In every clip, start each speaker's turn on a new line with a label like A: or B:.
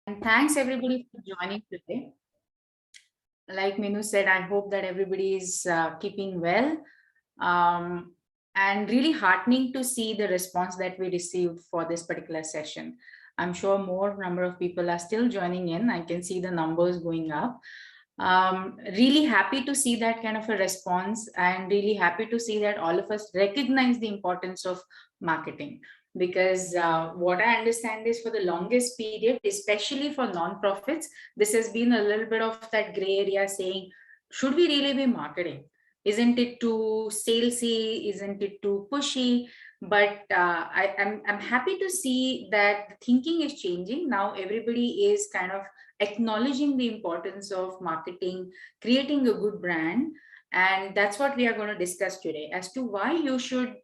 A: And thanks everybody for joining today. Like Minu said, I hope that everybody is keeping well. Um, and really heartening to see the response that we received for this particular session. I'm sure more number of people are still joining in. I can see the numbers going up. Really happy to see that kind of a response, and really happy to see that all of us recognize the importance of marketing, because what I understand is for the longest period, especially for non-profits, this has been a little bit of that gray area saying, should we really be marketing? Isn't it too salesy? Isn't it too pushy? But I'm happy to see that the thinking is changing. Now everybody is kind of acknowledging the importance of marketing, creating a good brand. And that's what we are going to discuss today as to why you should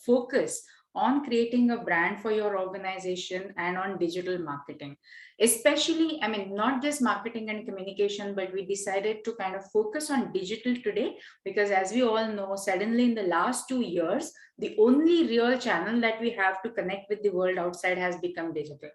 A: focus on creating a brand for your organization and on digital marketing. Especially, I mean, not just marketing and communication, but we decided to kind of focus on digital today because, as we all know, suddenly in the last 2 years, the only real channel that we have to connect with the world outside has become digital.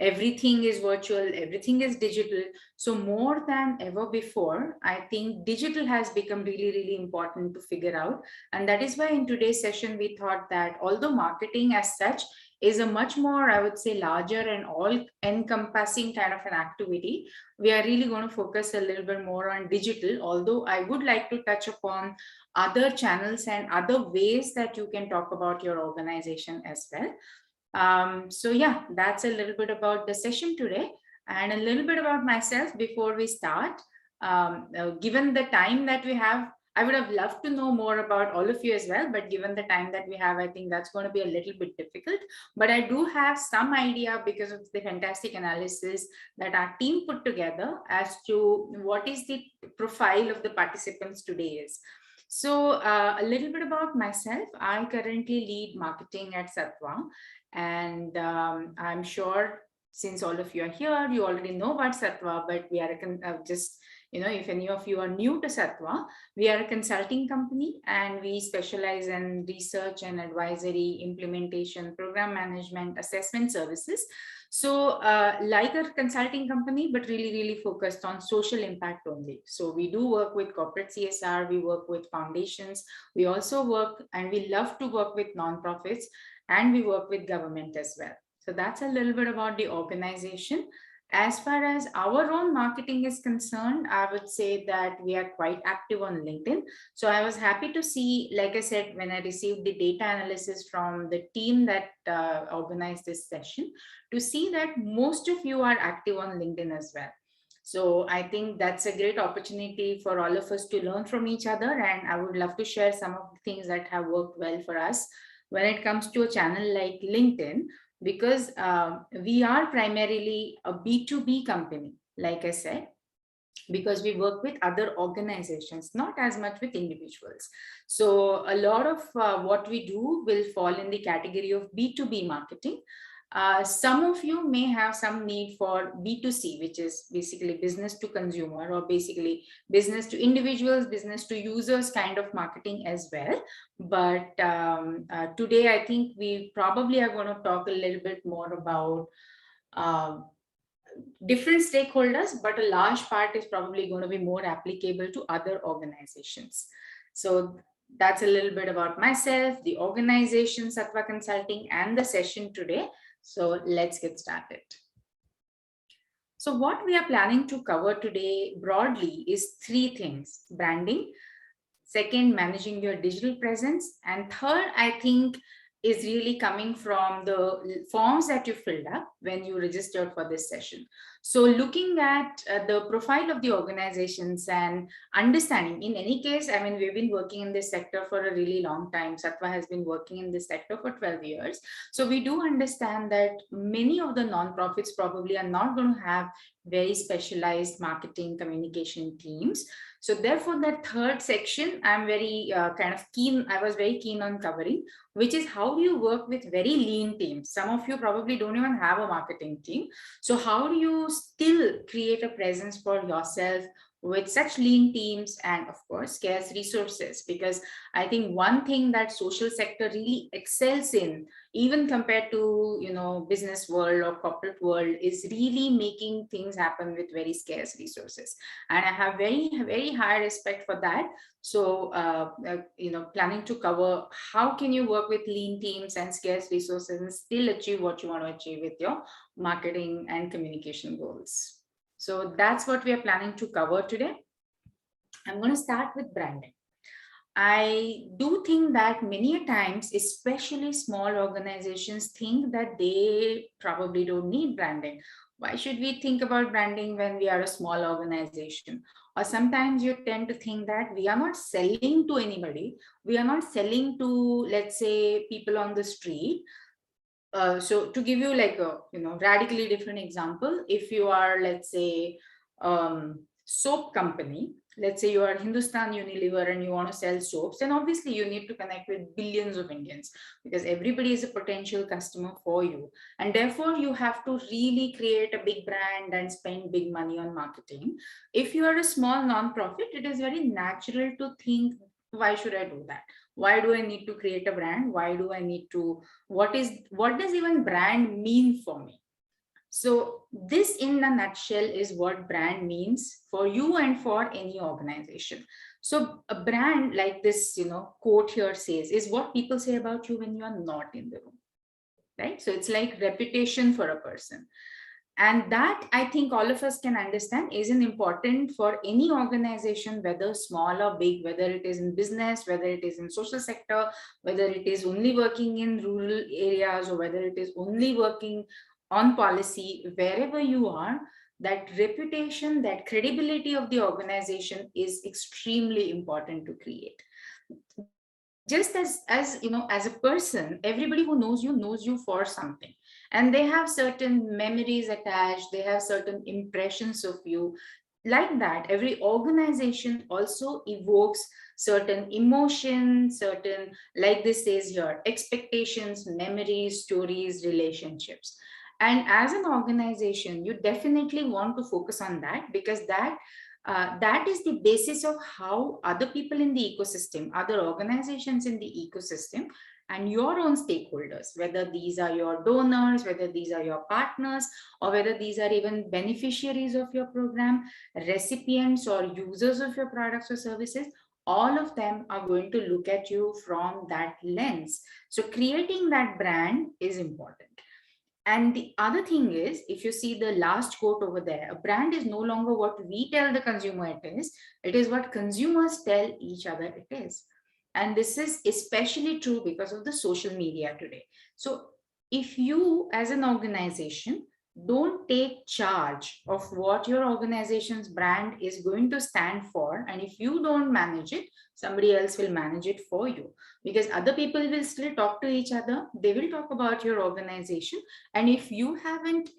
A: Everything is virtual, everything is digital. So more than ever before, I think digital has become really, really important to figure out. And that is why in today's session we thought that although marketing as such is a much more, I would say, larger and all encompassing kind of an activity, we are really going to focus a little bit more on digital, although I would like to touch upon other channels and other ways that you can talk about your organization as well. So yeah, that's a little bit about the session today and a little bit about myself before we start. Given the time that we have, I would have loved to know more about all of you as well, but given the time that we have, I think that's going to be a little bit difficult. But I do have some idea because of the fantastic analysis that our team put together as to what is the profile of the participants today is. So a little bit about myself. I currently lead marketing at Satwa, and I'm sure since all of you are here, you already know about Satwa, but we are just, if any of you are new to Satwa, we are a consulting company and we specialize in research and advisory, implementation, program management, assessment services. So like a consulting company, but really, really focused on social impact only. So we do work with corporate CSR, we work with foundations, we also work and we love to work with nonprofits, and we work with government as well. So that's a little bit about the organization. As far as our own marketing is concerned, I would say that we are quite active on LinkedIn. So I was happy to see, like I said, when I received the data analysis from the team that organized this session, to see that most of you are active on LinkedIn as well. So I think that's a great opportunity for all of us to learn from each other. And I would love to share some of the things that have worked well for us when it comes to a channel like LinkedIn, because we are primarily a B2B company, like I said, because we work with other organizations, not as much with individuals. So a lot of what we do will fall in the category of B2B marketing. Some of you may have some need for B2C, which is basically business to consumer, or basically business to individuals, business to users kind of marketing as well. But today, I think we probably are going to talk a little bit more about uh, different stakeholders, but a large part is probably going to be more applicable to other organizations. So that's a little bit about myself, the organization, Satwa Consulting, and the session today. So let's get started. So what we are planning to cover today broadly is three things: branding, second, managing your digital presence, and third, I think, is really coming from the forms that you filled up when you registered for this session. So looking at the profile of the organizations and understanding, in any case, I mean, we've been working in this sector for a really long time. Satwa has been working in this sector for 12 years. So we do understand that many of the nonprofits probably are not going to have very specialized marketing communication teams. So therefore, that third section, I'm very kind of keen, I was very keen on covering, which is how do you work with very lean teams? Some of you probably don't even have a marketing team. So how do you still create a presence for yourself with such lean teams and of course scarce resources. Because I think one thing that social sector really excels in, even compared to business world or corporate world, is really making things happen with very scarce resources. And I have very high respect for that. So planning to cover how can you work with lean teams and scarce resources and still achieve what you want to achieve with your marketing and communication goals. So that's what we are planning to cover today. I'm going to start with branding. I do think that many a times, especially small organizations, think that they probably don't need branding. Why should we think about branding when we are a small organization? Or sometimes you tend to think that we are not selling to anybody. We are not selling to, let's say, people on the street. So to give you like a radically different example, if you are, let's say, soap company, let's say you are Hindustan Unilever and you want to sell soaps, then obviously you need to connect with billions of Indians, because everybody is a potential customer for you, and therefore you have to really create a big brand and spend big money on marketing. If you are a small non-profit, it is very natural to think, why should I do that? Why do I need to create a brand? Why do I need to, what does even brand mean for me? So this in a nutshell is what brand means for you and for any organization. So a brand, like this quote here says, is what people say about you when you are not in the room, right? So it's like reputation for a person. And that, I think, all of us can understand is an important for any organization, whether small or big, whether it is in business, whether it is in social sector, whether it is only working in rural areas, or whether it is only working on policy. Wherever you are, that reputation, that credibility of the organization is extremely important to create. Just as a person, everybody who knows you for something, and they have certain memories attached, they have certain impressions of you. Like that, every organization also evokes certain emotions, certain, like this says here, expectations, memories, stories, relationships. And as an organization, you definitely want to focus on that, because that is the basis of how other people in the ecosystem, other organizations in the ecosystem, and your own stakeholders, whether these are your donors, whether these are your partners, or whether these are even beneficiaries of your program, recipients or users of your products or services, all of them are going to look at you from that lens. So creating that brand is important. And the other thing is, if you see the last quote over there, a brand is no longer what we tell the consumer it is what consumers tell each other it is. And this is especially true because of the social media today. So if you as an organization don't take charge of what your organization's brand is going to stand for, and if you don't manage it, somebody else will manage it for you. Because other people will still talk to each other, they will talk about your organization, and if you haven't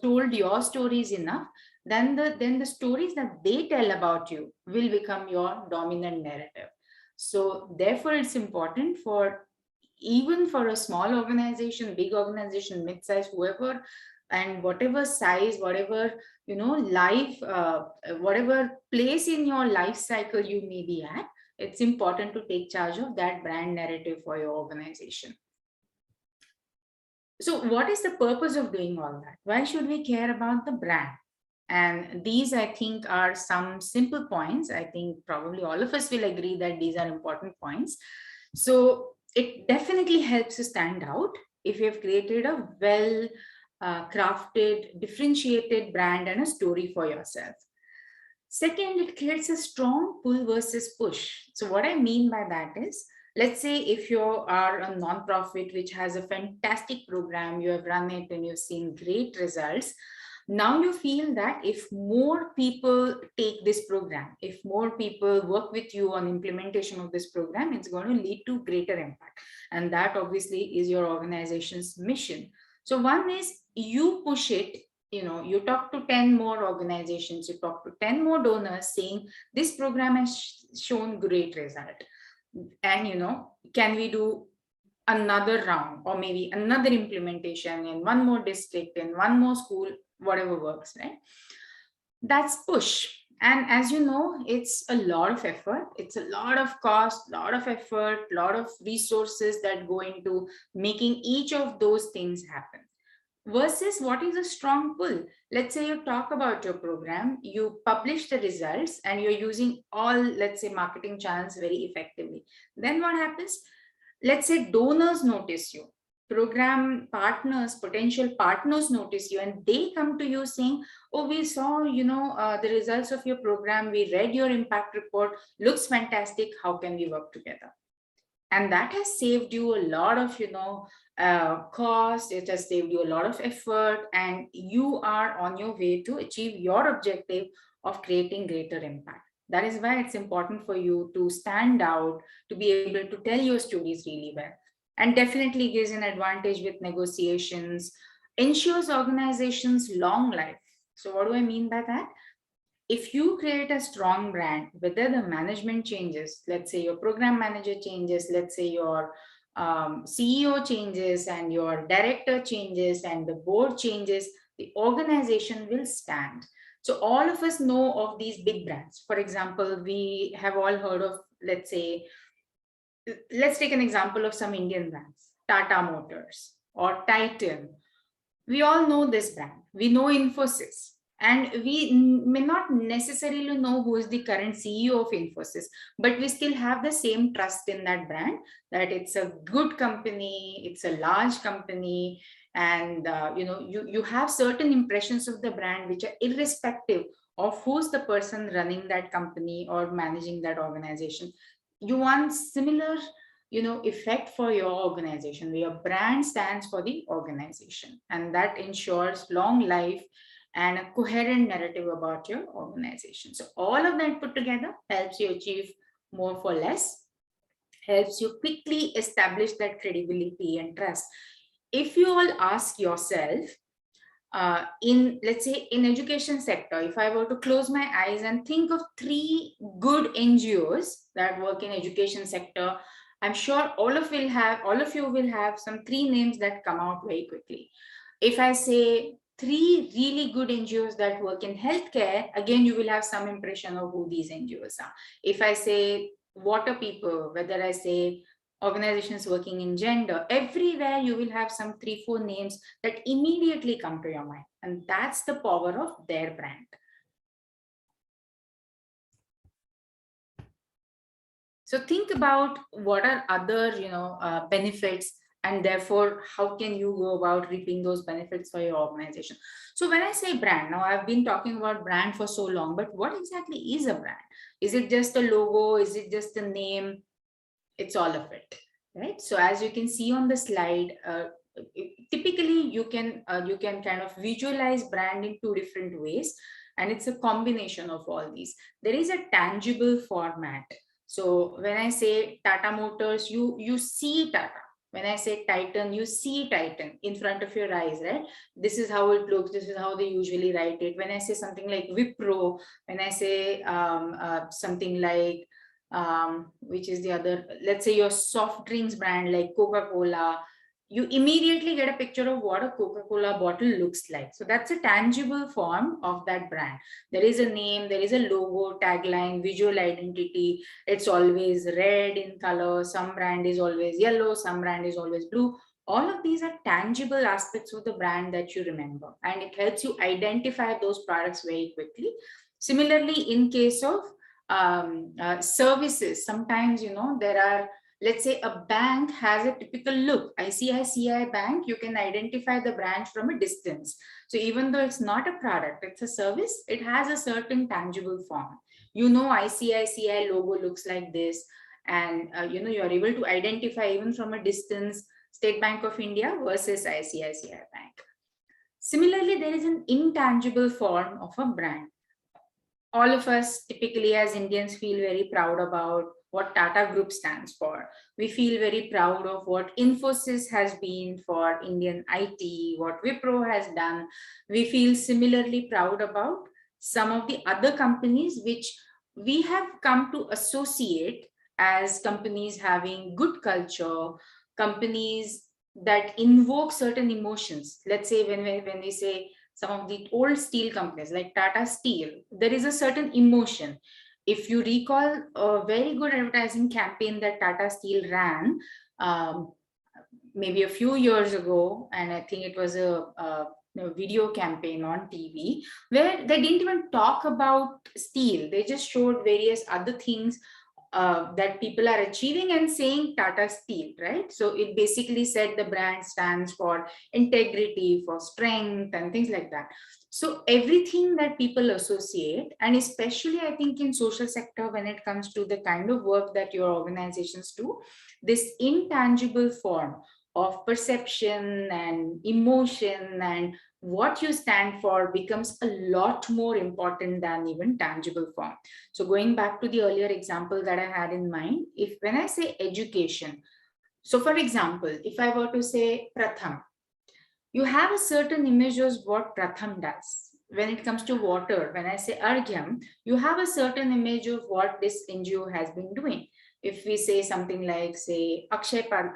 A: told your stories enough, then the stories that they tell about you will become your dominant narrative. So therefore it's important for, even for a small organization, big organization, mid-size, whoever, and whatever size, whatever life, whatever place in your life cycle you may be at, it's important to take charge of that brand narrative for your organization. So what is the purpose of doing all that? Why should we care about the brand? And these, I think, are some simple points. I think probably all of us will agree that these are important points. So it definitely helps you stand out if you have created a well crafted, differentiated brand and a story for yourself. Second, it creates a strong pull versus push. So what I mean by that is, let's say if you are a nonprofit which has a fantastic program, you have run it and you've seen great results. Now you feel that if more people take this program, if more people work with you on implementation of this program, it's going to lead to greater impact. And that obviously is your organization's mission. So one is you push it, you talk to 10 more organizations, you talk to 10 more donors saying this program has shown great result. And can we do another round, or maybe another implementation in one more district, in one more school, whatever works, right? That's push. And as you know, it's a lot of effort. It's a lot of cost, lot of effort, lot of resources that go into making each of those things happen. Versus what is a strong pull? Let's say you talk about your program, you publish the results, and you're using all, let's say, marketing channels very effectively. Then what happens? Let's say donors notice you, program partners, potential partners notice you, and they come to you saying, oh, we saw, the results of your program, we read your impact report, looks fantastic, how can we work together? And that has saved you a lot of cost, it has saved you a lot of effort, and you are on your way to achieve your objective of creating greater impact. That is why it's important for you to stand out, to be able to tell your stories really well, and definitely gives an advantage with negotiations, ensures organizations long life. So what do I mean by that? If you create a strong brand, whether the management changes, let's say your program manager changes, let's say your CEO changes and your director changes and the board changes, the organization will stand. So all of us know of these big brands. For example, we have all heard of, let's take an example of some Indian brands, Tata Motors or Titan. We all know this brand. We know Infosys. And we may not necessarily know who is the current CEO of Infosys, but we still have the same trust in that brand, that it's a good company, it's a large company, and you have certain impressions of the brand which are irrespective of who's the person running that company or managing that organization. You want similar effect for your organization, where your brand stands for the organization, and that ensures long life and a coherent narrative about your organization. So all of that put together helps you achieve more for less, helps you quickly establish that credibility and trust. If you all ask yourself, in, let's say, in education sector, if I were to close my eyes and think of 3 good NGOs that work in education sector, I'm sure all of you will have some 3 names that come out very quickly. If I say 3 really good NGOs that work in healthcare, again, you will have some impression of who these NGOs are. If I say water people, whether I say organizations working in gender, everywhere you will have some 3-4 names that immediately come to your mind. And that's the power of their brand. So think about what are other, benefits, and therefore how can you go about reaping those benefits for your organization. So when I say brand, now I've been talking about brand for so long, but what exactly is a brand? Is it just a logo? Is it just a name? It's all of it, right? So as you can see on the slide, typically you can kind of visualize brand in 2 different ways, and it's a combination of all these. There is a tangible format. So when I say Tata Motors, you see Tata. When I say Titan, you see Titan in front of your eyes, right? This is how it looks. This is how they usually write it. When I say something like Wipro, when I say something like which is the other, let's say your soft drinks brand like Coca-Cola, you immediately get a picture of what a Coca-Cola bottle looks like. So that's a tangible form of that brand. There is a name, there is a logo, tagline, visual identity. It's always red in color. Some brand is always yellow, some brand is always blue. All of these are tangible aspects of the brand that you remember, and it helps you identify those products very quickly. Similarly, in case of services, sometimes there are, let's say a bank has a typical look, ICICI Bank, you can identify the branch from a distance. So even though it's not a product, it's a service, it has a certain tangible form. ICICI logo looks like this, and you're able to identify even from a distance State Bank of India versus ICICI Bank. Similarly, there is an intangible form of a brand. All of us typically as Indians feel very proud about what Tata Group stands for. We feel very proud of what Infosys has been for Indian IT, what Wipro has done. We feel similarly proud about some of the other companies which we have come to associate as companies having good culture, companies that invoke certain emotions. Let's say when we say some of the old steel companies like Tata Steel, there is a certain emotion. If you recall a very good advertising campaign that Tata Steel ran, um, maybe a few years ago, and I think it was a video campaign on TV where they didn't even talk about steel. They just showed various other things that people are achieving and saying Tata Steel, right? So it basically said the brand stands for integrity, for strength, and things like that. So everything that people associate, and especially I think in social sector, when it comes to the kind of work that your organizations do, this intangible form of perception and emotion and what you stand for becomes a lot more important than even tangible form. So going back to the earlier example that I had in mind, if when I say education, so for example, if I were to say Pratham, you have a certain image of what Pratham does. When it comes to water, when I say Argyam, you have a certain image of what this NGO has been doing. If we say something like, say, Akshay Patra,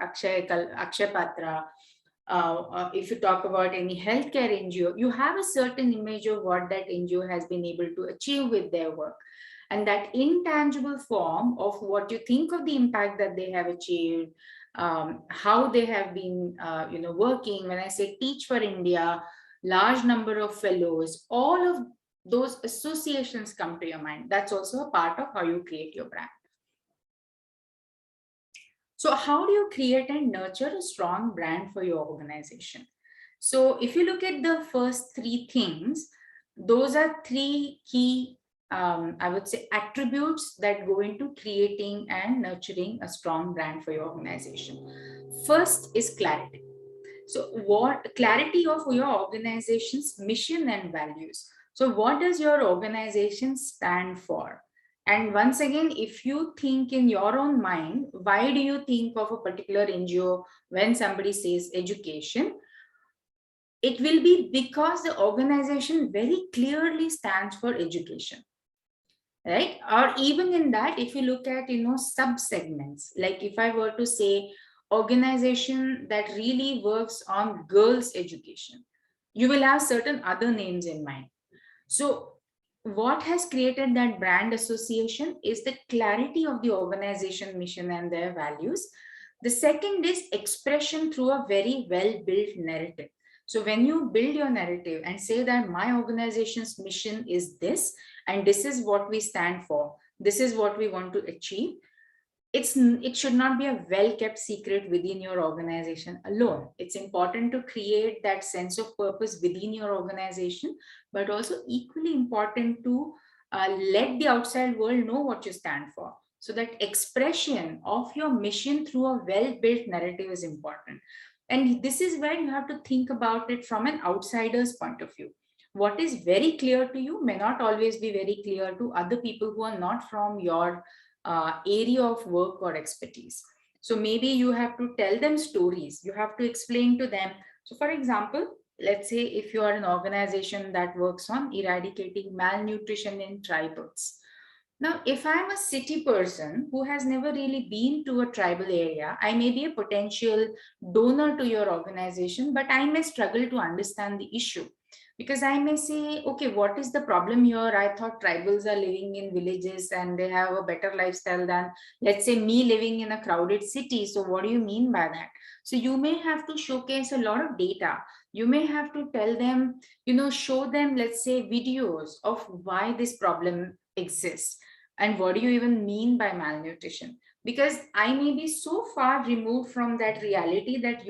A: if you talk about any healthcare NGO, you have a certain image of what that NGO has been able to achieve with their work. And that intangible form of what you think of the impact that they have achieved, how they have been working. When I say Teach for India, large number of fellows, all of those associations come to your mind. That's also a part of how you create your brand. So how do you create and nurture a strong brand for your organization? So if you look at the first three things, those are three key, I would say, attributes that go into creating and nurturing a strong brand for your organization. First is clarity. So what clarity of your organization's mission and values. So what does your organization stand for? And once again, if you think in your own mind, why do you think of a particular NGO when somebody says education? It will be because the organization very clearly stands for education, right? Or even in that, if you look at, sub-segments, like if I were to say organization that really works on girls' education, you will have certain other names in mind. So what has created that brand association is the clarity of the organization mission and their values. The second is expression through a very well-built narrative. So when you build your narrative and say that my organization's mission is this, and this is what we stand for, this is what we want to achieve, it should not be a well-kept secret within your organization alone. It's important to create that sense of purpose within your organization, but also equally important to let the outside world know what you stand for. So that expression of your mission through a well-built narrative is important. And this is where you have to think about it from an outsider's point of view. What is very clear to you may not always be very clear to other people who are not from your area of work or expertise. So maybe you have to tell them stories, you have to explain to them. So for example, let's say if you are an organization that works on eradicating malnutrition in tribals. Now, if I'm a city person who has never really been to a tribal area, I may be a potential donor to your organization, but I may struggle to understand the issue. Because I may say, okay, what is the problem here? I thought tribals are living in villages and they have a better lifestyle than, let's say, me living in a crowded city. So what do you mean by that? So you may have to showcase a lot of data. You may have to tell them, show them, let's say, videos of why this problem exists. And what do you even mean by malnutrition? Because I may be so far removed from that reality that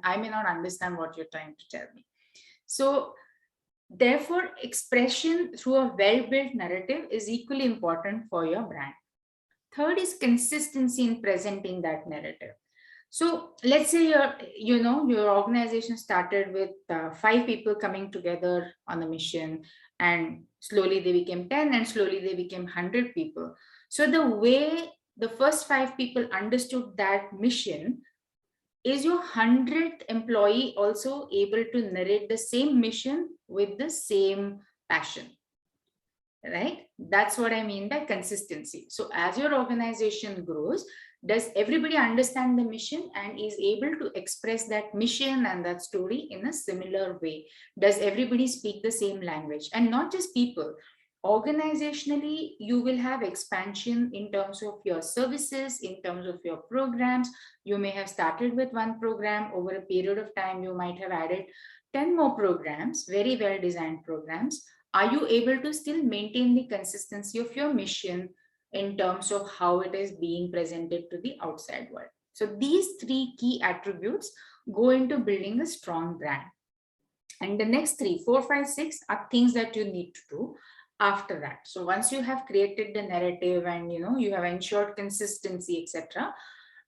A: I may not understand what you're trying to tell me. So therefore, expression through a well-built narrative is equally important for your brand. Third is consistency in presenting that narrative. So let's say your organization started with 5 people coming together on a mission, and slowly they became 10, and slowly they became 100 people. So the way the first 5 people understood that mission, is your 100th employee also able to narrate the same mission with the same passion? Right? That's what I mean by consistency. So as your organization grows, Does everybody understand the mission and is able to express that mission and that story in a similar way? Does everybody speak the same language? And not just people. Organizationally, you will have expansion in terms of your services, in terms of your programs. You may have started with one program. Over a period of time, you might have added 10 more programs, very well designed programs. Are you able to still maintain the consistency of your mission in terms of how it is being presented to the outside world? So these three key attributes go into building a strong brand. And the next 3, 4, 5, 6 are things that you need to do after that. So once you have created the narrative and you have ensured consistency, etc.,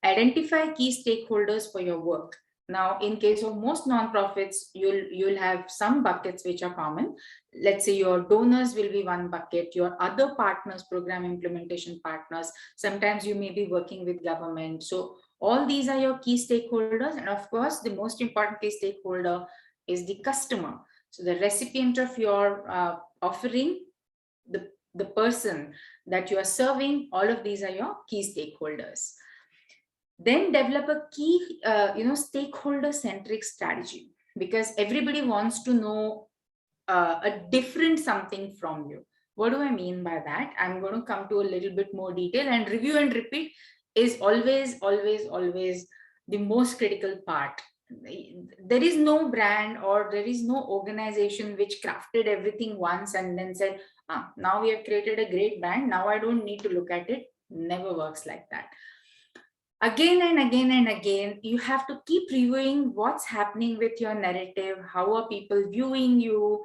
A: identify key stakeholders for your work. Now, in case of most nonprofits, you'll have some buckets which are common. Let's say your donors will be one bucket, your other partners, program implementation partners. Sometimes you may be working with government. So all these are your key stakeholders. And of course, the most important key stakeholder is the customer. So the recipient of your offering, the person that you are serving, all of these are your key stakeholders. Then develop a key, stakeholder centric strategy, because everybody wants to know a different something from you. What do I mean by that? I'm going to come to a little bit more detail, and review and repeat is always, always, always the most critical part. There is no brand or there is no organization which crafted everything once and then said, now we have created a great brand, now I don't need to look at it. Never works like that. Again and again and again, you have to keep reviewing what's happening with your narrative. How are people viewing you?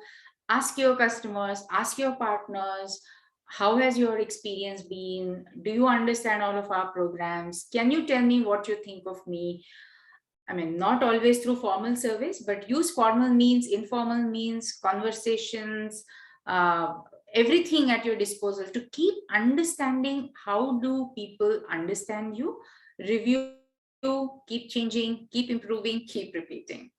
A: Ask your customers, ask your partners, how has your experience been? Do you understand all of our programs? Can you tell me what you think of me? I mean, not always through formal surveys, but use formal means, informal means, conversations, everything at your disposal to keep understanding how do people understand you. Review, keep changing, keep improving, keep repeating.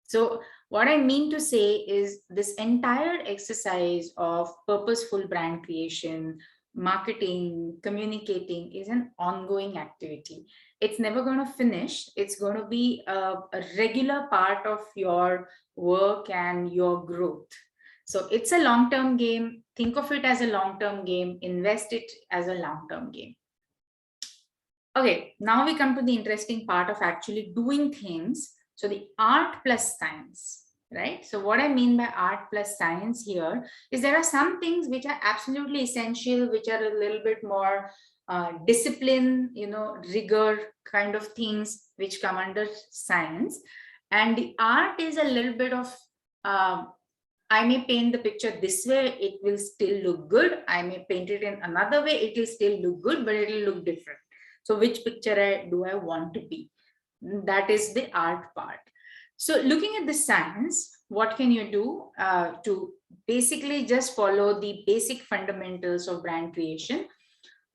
A: So what I mean to say is this entire exercise of purposeful brand creation, marketing, communicating is an ongoing activity. It's never going to finish. It's going to be a regular part of your work and your growth. So it's a long-term game. Think of it as a long-term game. Invest it as a long-term game. Okay, now we come to the interesting part of actually doing things. So the art plus science, right? So what I mean by art plus science here is there are some things which are absolutely essential, which are a little bit more discipline, rigor kind of things which come under science. And the art is a little bit of, I may paint the picture this way, it will still look good. I may paint it in another way, it will still look good, but it will look different. So which picture do I want to be? That is the art part. So looking at the science, what can you do to basically just follow the basic fundamentals of brand creation?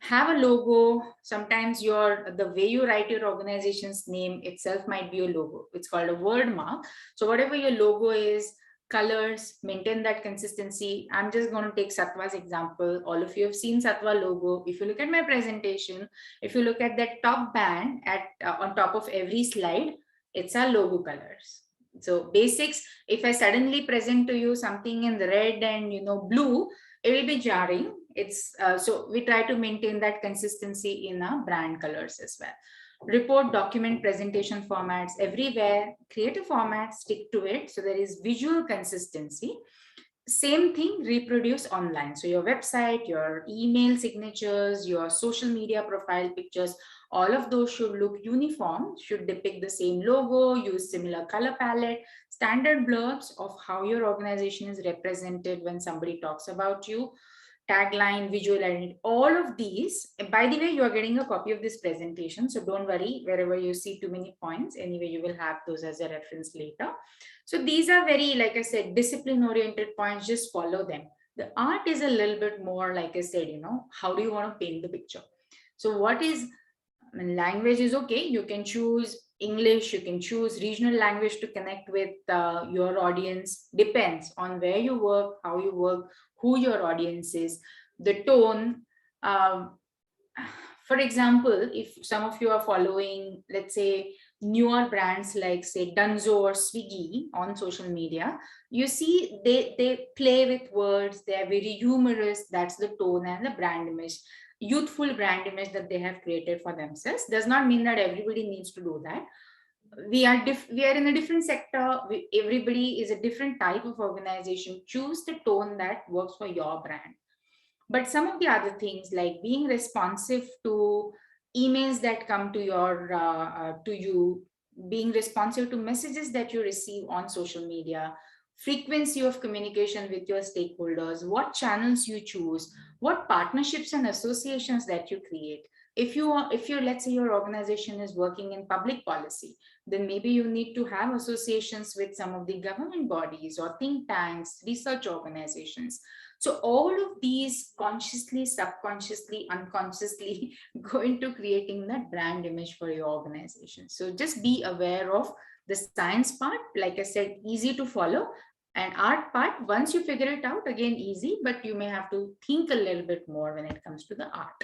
A: Have a logo. Sometimes the way you write your organization's name itself might be a logo. It's called a word mark. So whatever your logo is, colors, maintain that consistency. I'm just going to take Sattva's example. All of you have seen Sattva logo. If you look at my presentation, if you look at that top band on top of every slide, it's our logo colors. So basics, if I suddenly present to you something in the red and blue, it will be jarring. It's so we try to maintain that consistency in our brand colors as well. Report, document, presentation formats everywhere. Create a format, stick to it, so there is visual consistency. Same thing, reproduce online. So your website, your email signatures, your social media profile pictures, all of those should look uniform, should depict the same logo, use similar color palette, standard blurbs of how your organization is represented when somebody talks about you, tagline, visual identity, all of these. By the way, you are getting a copy of this presentation, so don't worry, wherever you see too many points, anyway, you will have those as a reference later. So these are very, like I said, discipline oriented points, just follow them. The art is a little bit more, like I said, how do you want to paint the picture? So what is, language is okay. You can choose English, you can choose regional language to connect with your audience. Depends on where you work, how you work, who your audience is, the tone. For example, if some of you are following, let's say, newer brands like say Dunzo or Swiggy on social media, you see they play with words, they're very humorous. That's the tone and the brand image, youthful brand image that they have created for themselves. Does not mean that everybody needs to do that. We are in a different sector. Everybody is a different type of organization. Choose the tone that works for your brand. But some of the other things like being responsive to emails that come to to you, being responsive to messages that you receive on social media, frequency of communication with your stakeholders, what channels you choose, what partnerships and associations that you create. If you let's say your organization is working in public policy, then maybe you need to have associations with some of the government bodies or think tanks, research organizations. So all of these consciously, subconsciously, unconsciously go into creating that brand image for your organization. So just be aware of the science part, like I said, easy to follow, and art part, once you figure it out, again, easy, but you may have to think a little bit more when it comes to the art.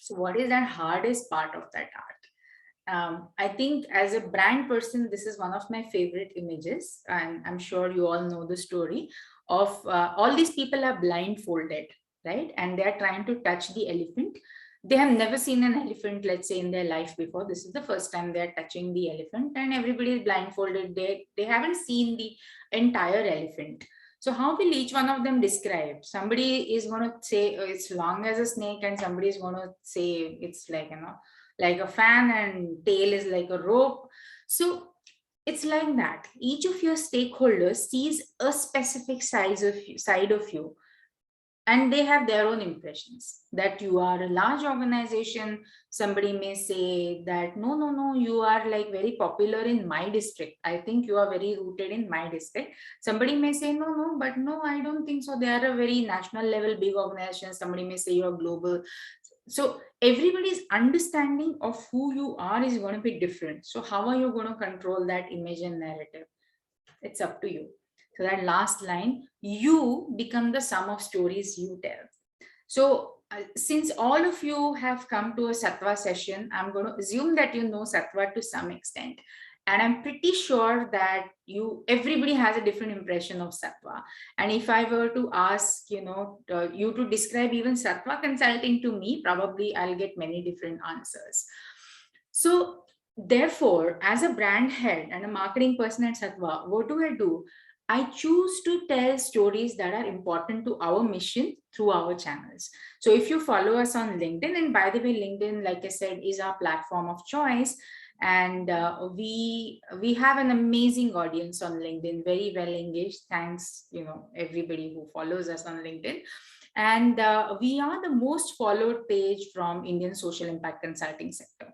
A: So what is that hardest part of that art? I think as a brand person, this is one of my favorite images, and I'm sure you all know the story of all these people are blindfolded, right? And they are trying to touch the elephant. They have never seen an elephant, let's say, in their life before. This is the first time they are touching the elephant, and everybody is blindfolded. They haven't seen the entire elephant. So how will each one of them describe? Somebody is going to say it's long as a snake, and somebody is going to say it's like, like a fan and tail is like a rope. So it's like that. Each of your stakeholders sees a specific side of you, and they have their own impressions that you are a large organization. Somebody may say that no, you are like very popular in my district. I think you are very rooted in my district. Somebody may say no, but no, I don't think so. They are a very national level big organization. Somebody may say you're global. So everybody's understanding of who you are is going to be different. So how are you going to control that image and narrative? It's up to you. So that last line, you become the sum of stories you tell. So since all of you have come to a Sattva session, I'm going to assume that you know Sattva to some extent. And I'm pretty sure that everybody has a different impression of Sattva. And if I were to ask, you to describe even Sattva consulting to me, probably I'll get many different answers. So therefore, as a brand head and a marketing person at Sattva, what do? I choose to tell stories that are important to our mission through our channels. So if you follow us on LinkedIn, and by the way, LinkedIn, like I said, is our platform of choice. And we have an amazing audience on LinkedIn, very well engaged. Thanks, everybody who follows us on LinkedIn. And we are the most followed page from Indian social impact consulting sector.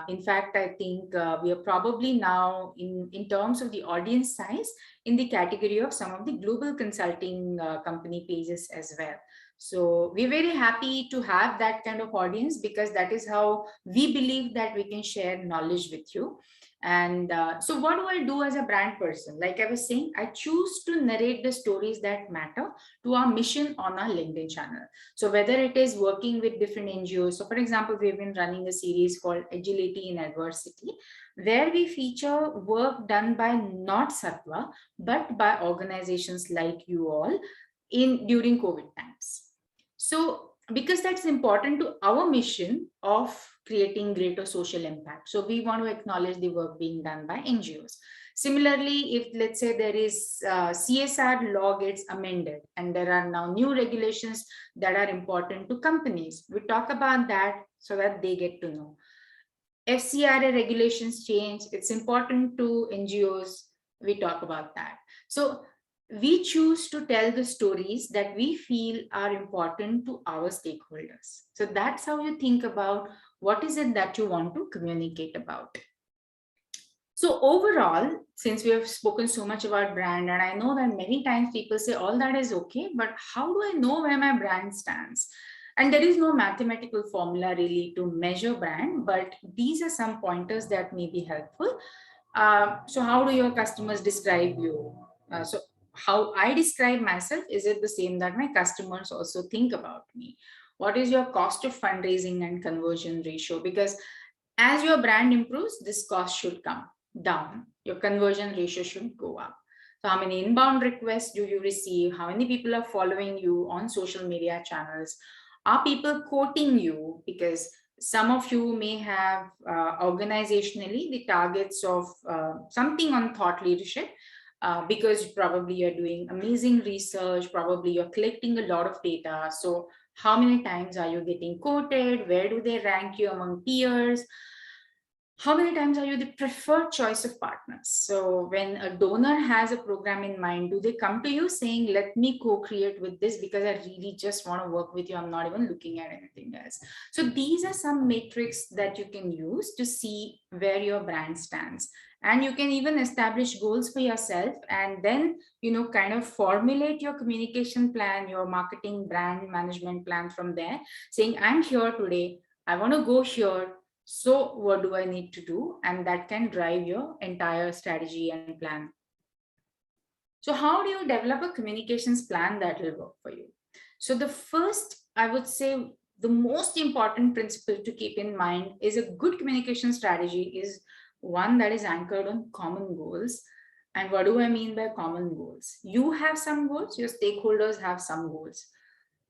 A: In fact, I think we are probably now in terms of the audience size in the category of some of the global consulting company pages as well. So we're very happy to have that kind of audience, because that is how we believe that we can share knowledge with you. And so what do I do as a brand person? Like I was saying, I choose to narrate the stories that matter to our mission on our LinkedIn channel. So whether it is working with different NGOs, so for example, we've been running a series called Agility in Adversity, where we feature work done by not Sattva, but by organizations like you all during COVID times. So because that's important to our mission of creating greater social impact. So we want to acknowledge the work being done by NGOs. Similarly, if let's say there is CSR law gets amended and there are now new regulations that are important to companies, we talk about that so that they get to know. FCRA regulations change, it's important to NGOs, we talk about that. So we choose to tell the stories that we feel are important to our stakeholders. So that's how you think about what is it that you want to communicate about. So overall, since we have spoken so much about brand, and I know that many times people say all that is okay, but how do I know where my brand stands? And there is no mathematical formula really to measure brand, but these are some pointers that may be helpful. So how do your customers describe you? So how I describe myself, is it the same that my customers also think about me? What is your cost of fundraising and conversion ratio? Because as your brand improves, this cost should come down. Your conversion ratio should go up. So how many inbound requests do you receive? How many people are following you on social media channels? Are people quoting you? Because some of you may have organizationally the targets of something on thought leadership, because probably you're doing amazing research, probably you're collecting a lot of data. So how many times are you getting quoted? Where do they rank you among peers? How many times are you the preferred choice of partners? So when a donor has a program in mind, do they come to you saying, let me co-create with this because I really just want to work with you. I'm not even looking at anything else. So these are some metrics that you can use to see where your brand stands. And you can even establish goals for yourself and then, kind of formulate your communication plan, your marketing brand management plan from there, saying, I'm here today. I want to go here. So what do I need to do? And that can drive your entire strategy and plan. So how do you develop a communications plan that will work for you? So the first, I would say, the most important principle to keep in mind is a good communication strategy is one that is anchored on common goals. And what do I mean by common goals? You have some goals, your stakeholders have some goals.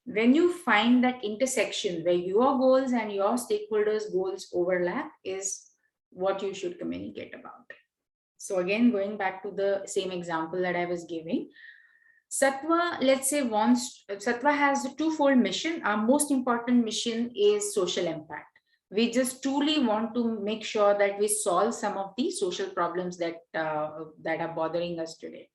A: When you find that intersection where your goals and your stakeholders' goals overlap is what you should communicate about. So again, going back to the same example that I was giving, Sattva, let's say, Sattva has a twofold mission. Our most important mission is social impact. We just truly want to make sure that we solve some of the social problems that are bothering us today.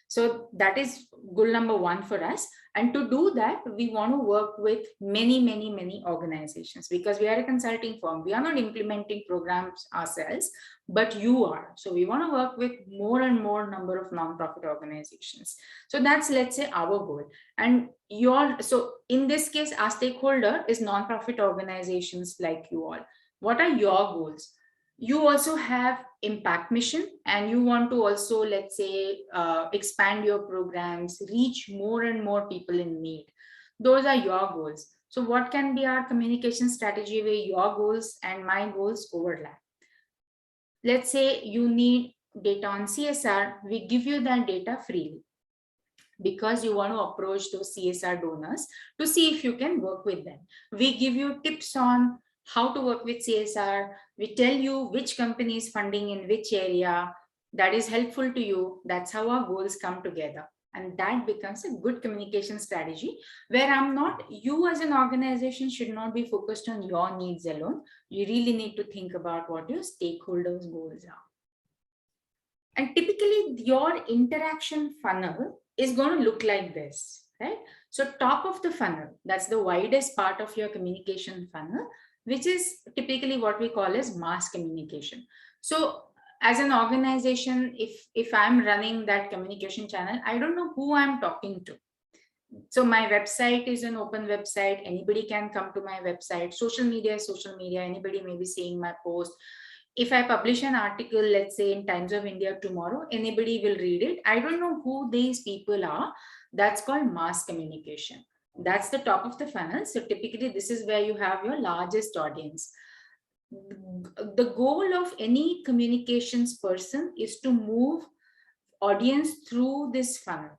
A: So that is goal number one for us. And to do that, we want to work with many, many, many organizations because we are a consulting firm. We are not implementing programs ourselves, but you are. So we want to work with more and more number of nonprofit organizations. So that's, let's say, our goal. And so in this case, our stakeholder is nonprofit organizations like you all. What are your goals? You also have impact mission and you want to also, let's say, expand your programs, reach more and more people in need. Those are your goals. So what can be our communication strategy where your goals and my goals overlap? Let's say you need data on CSR, we give you that data freely because you want to approach those CSR donors to see if you can work with them. We give you tips on how to work with CSR. We tell you which company is funding in which area. That is helpful to you. That's how our goals come together. And that becomes a good communication strategy where you as an organization should not be focused on your needs alone. You really need to think about what your stakeholders' goals are. And typically your interaction funnel is going to look like this, right? So top of the funnel, that's the widest part of your communication funnel, which is typically what we call as mass communication. So as an organization, if I'm running that communication channel, I don't know who I'm talking to. So my website is an open website. Anybody can come to my website. Social media is social media. Anybody may be seeing my post. If I publish an article, let's say in Times of India tomorrow, anybody will read it. I don't know who these people are. That's called mass communication. That's the top of the funnel. So typically this is where you have your largest audience. The goal of any communications person is to move audience through this funnel.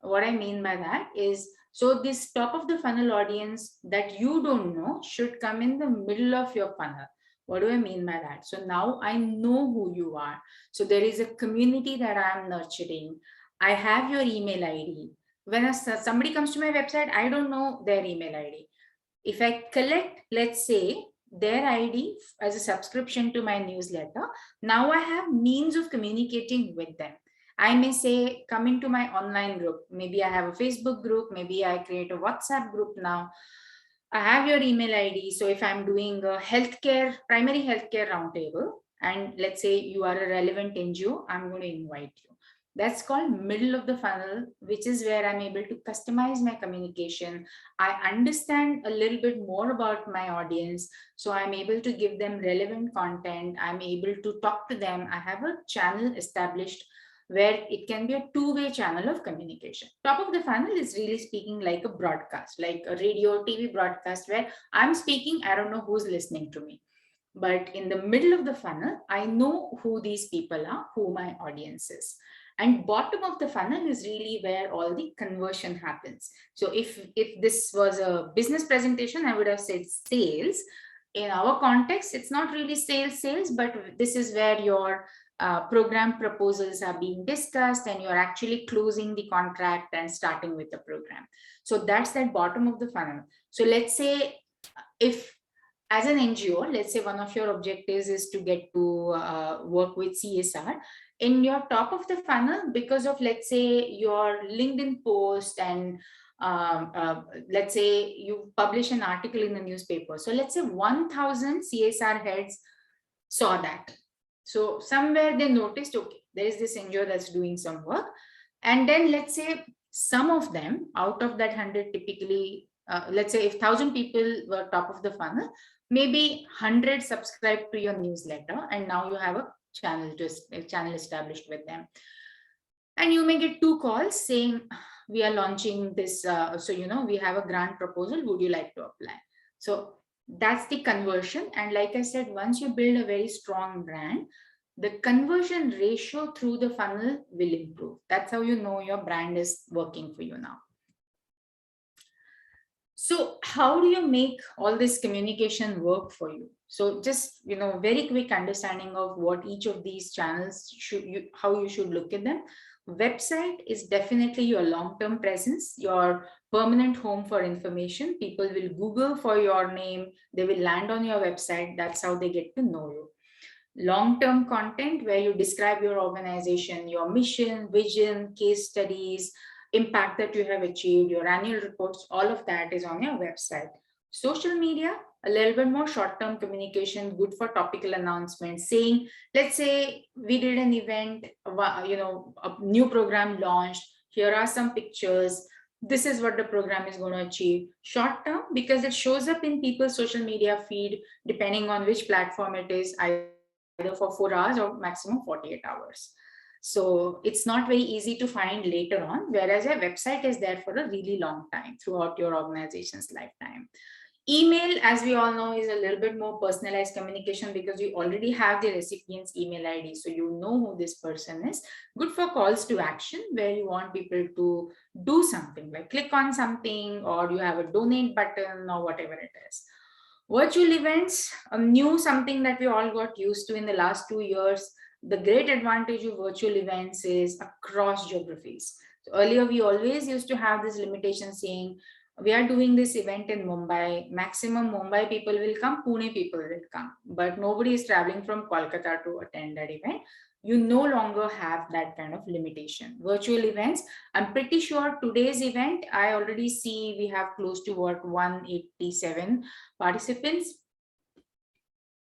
A: What I mean by that is, so this top of the funnel audience that you don't know should come in the middle of your funnel. What do I mean by that? So now I know who you are. So there is a community that I am nurturing. I have your email ID. When somebody comes to my website, I don't know their email ID. If I collect, let's say, their ID as a subscription to my newsletter, now I have means of communicating with them. I may say, come into my online group. Maybe I have a Facebook group.Maybe I create a WhatsApp group now. I have your email ID. So if I'm doing a primary healthcare roundtable, and let's say you are a relevant NGO, I'm going to invite you. That's called middle of the funnel, which is where I'm able to customize my communication. I understand a little bit more about my audience. So I'm able to give them relevant content. I'm able to talk to them. I have a channel established where it can be a two-way channel of communication. Top of the funnel is really speaking like a broadcast, like a radio, TV broadcast, where I'm speaking, I don't know who's listening to me. But in the middle of the funnel, I know who these people are, who my audience is. And bottom of the funnel is really where all the conversion happens. So if this was a business presentation, I would have said sales. In our context, it's not really sales, but this is where your program proposals are being discussed and you're actually closing the contract and starting with the program. So that's that bottom of the funnel. So let's say if as an NGO, let's say one of your objectives is to get to work with CSR, in your top of the funnel, because of, let's say, your LinkedIn post and let's say you publish an article in the newspaper. So let's say 1,000 CSR heads saw that. So somewhere they noticed, okay, there is this NGO that's doing some work. And then let's say some of them out of that 100 typically, let's say if 1,000 people were top of the funnel, maybe 100 subscribe to your newsletter, and now you have a channel established with them. And you may get 2 calls saying, we are launching this, so we have a grant proposal, would you like to apply? So that's the conversion. And like I said, once you build a very strong brand, the conversion ratio through the funnel will improve. That's how you know your brand is working for you now. So how do you make all this communication work for you? So just, very quick understanding of what each of these channels how you should look at them. Website is definitely your long-term presence, your permanent home for information. People will Google for your name. They will land on your website. That's how they get to know you. Long-term content where you describe your organization, your mission, vision, case studies, impact that you have achieved, your annual reports, all of that is on your website. Social media, a little bit more short-term communication, good for topical announcements, saying, let's say we did an event, a new program launched, here are some pictures, this is what the program is going to achieve. Short term, because it shows up in people's social media feed, depending on which platform it is, either for 4 hours or maximum 48 hours. So it's not very easy to find later on, whereas a website is there for a really long time throughout your organization's lifetime. Email, as we all know, is a little bit more personalized communication because you already have the recipient's email ID. So you know who this person is. Good for calls to action, where you want people to do something, like click on something, or you have a donate button or whatever it is. Virtual events, something that we all got used to in the last 2 years. The great advantage of virtual events is across geographies. So earlier, we always used to have this limitation saying, we are doing this event in Mumbai, maximum Mumbai people will come, Pune people will come, but nobody is traveling from Kolkata to attend that event. You no longer have that kind of limitation. Virtual events, I'm pretty sure today's event, I already see we have close to 187 participants.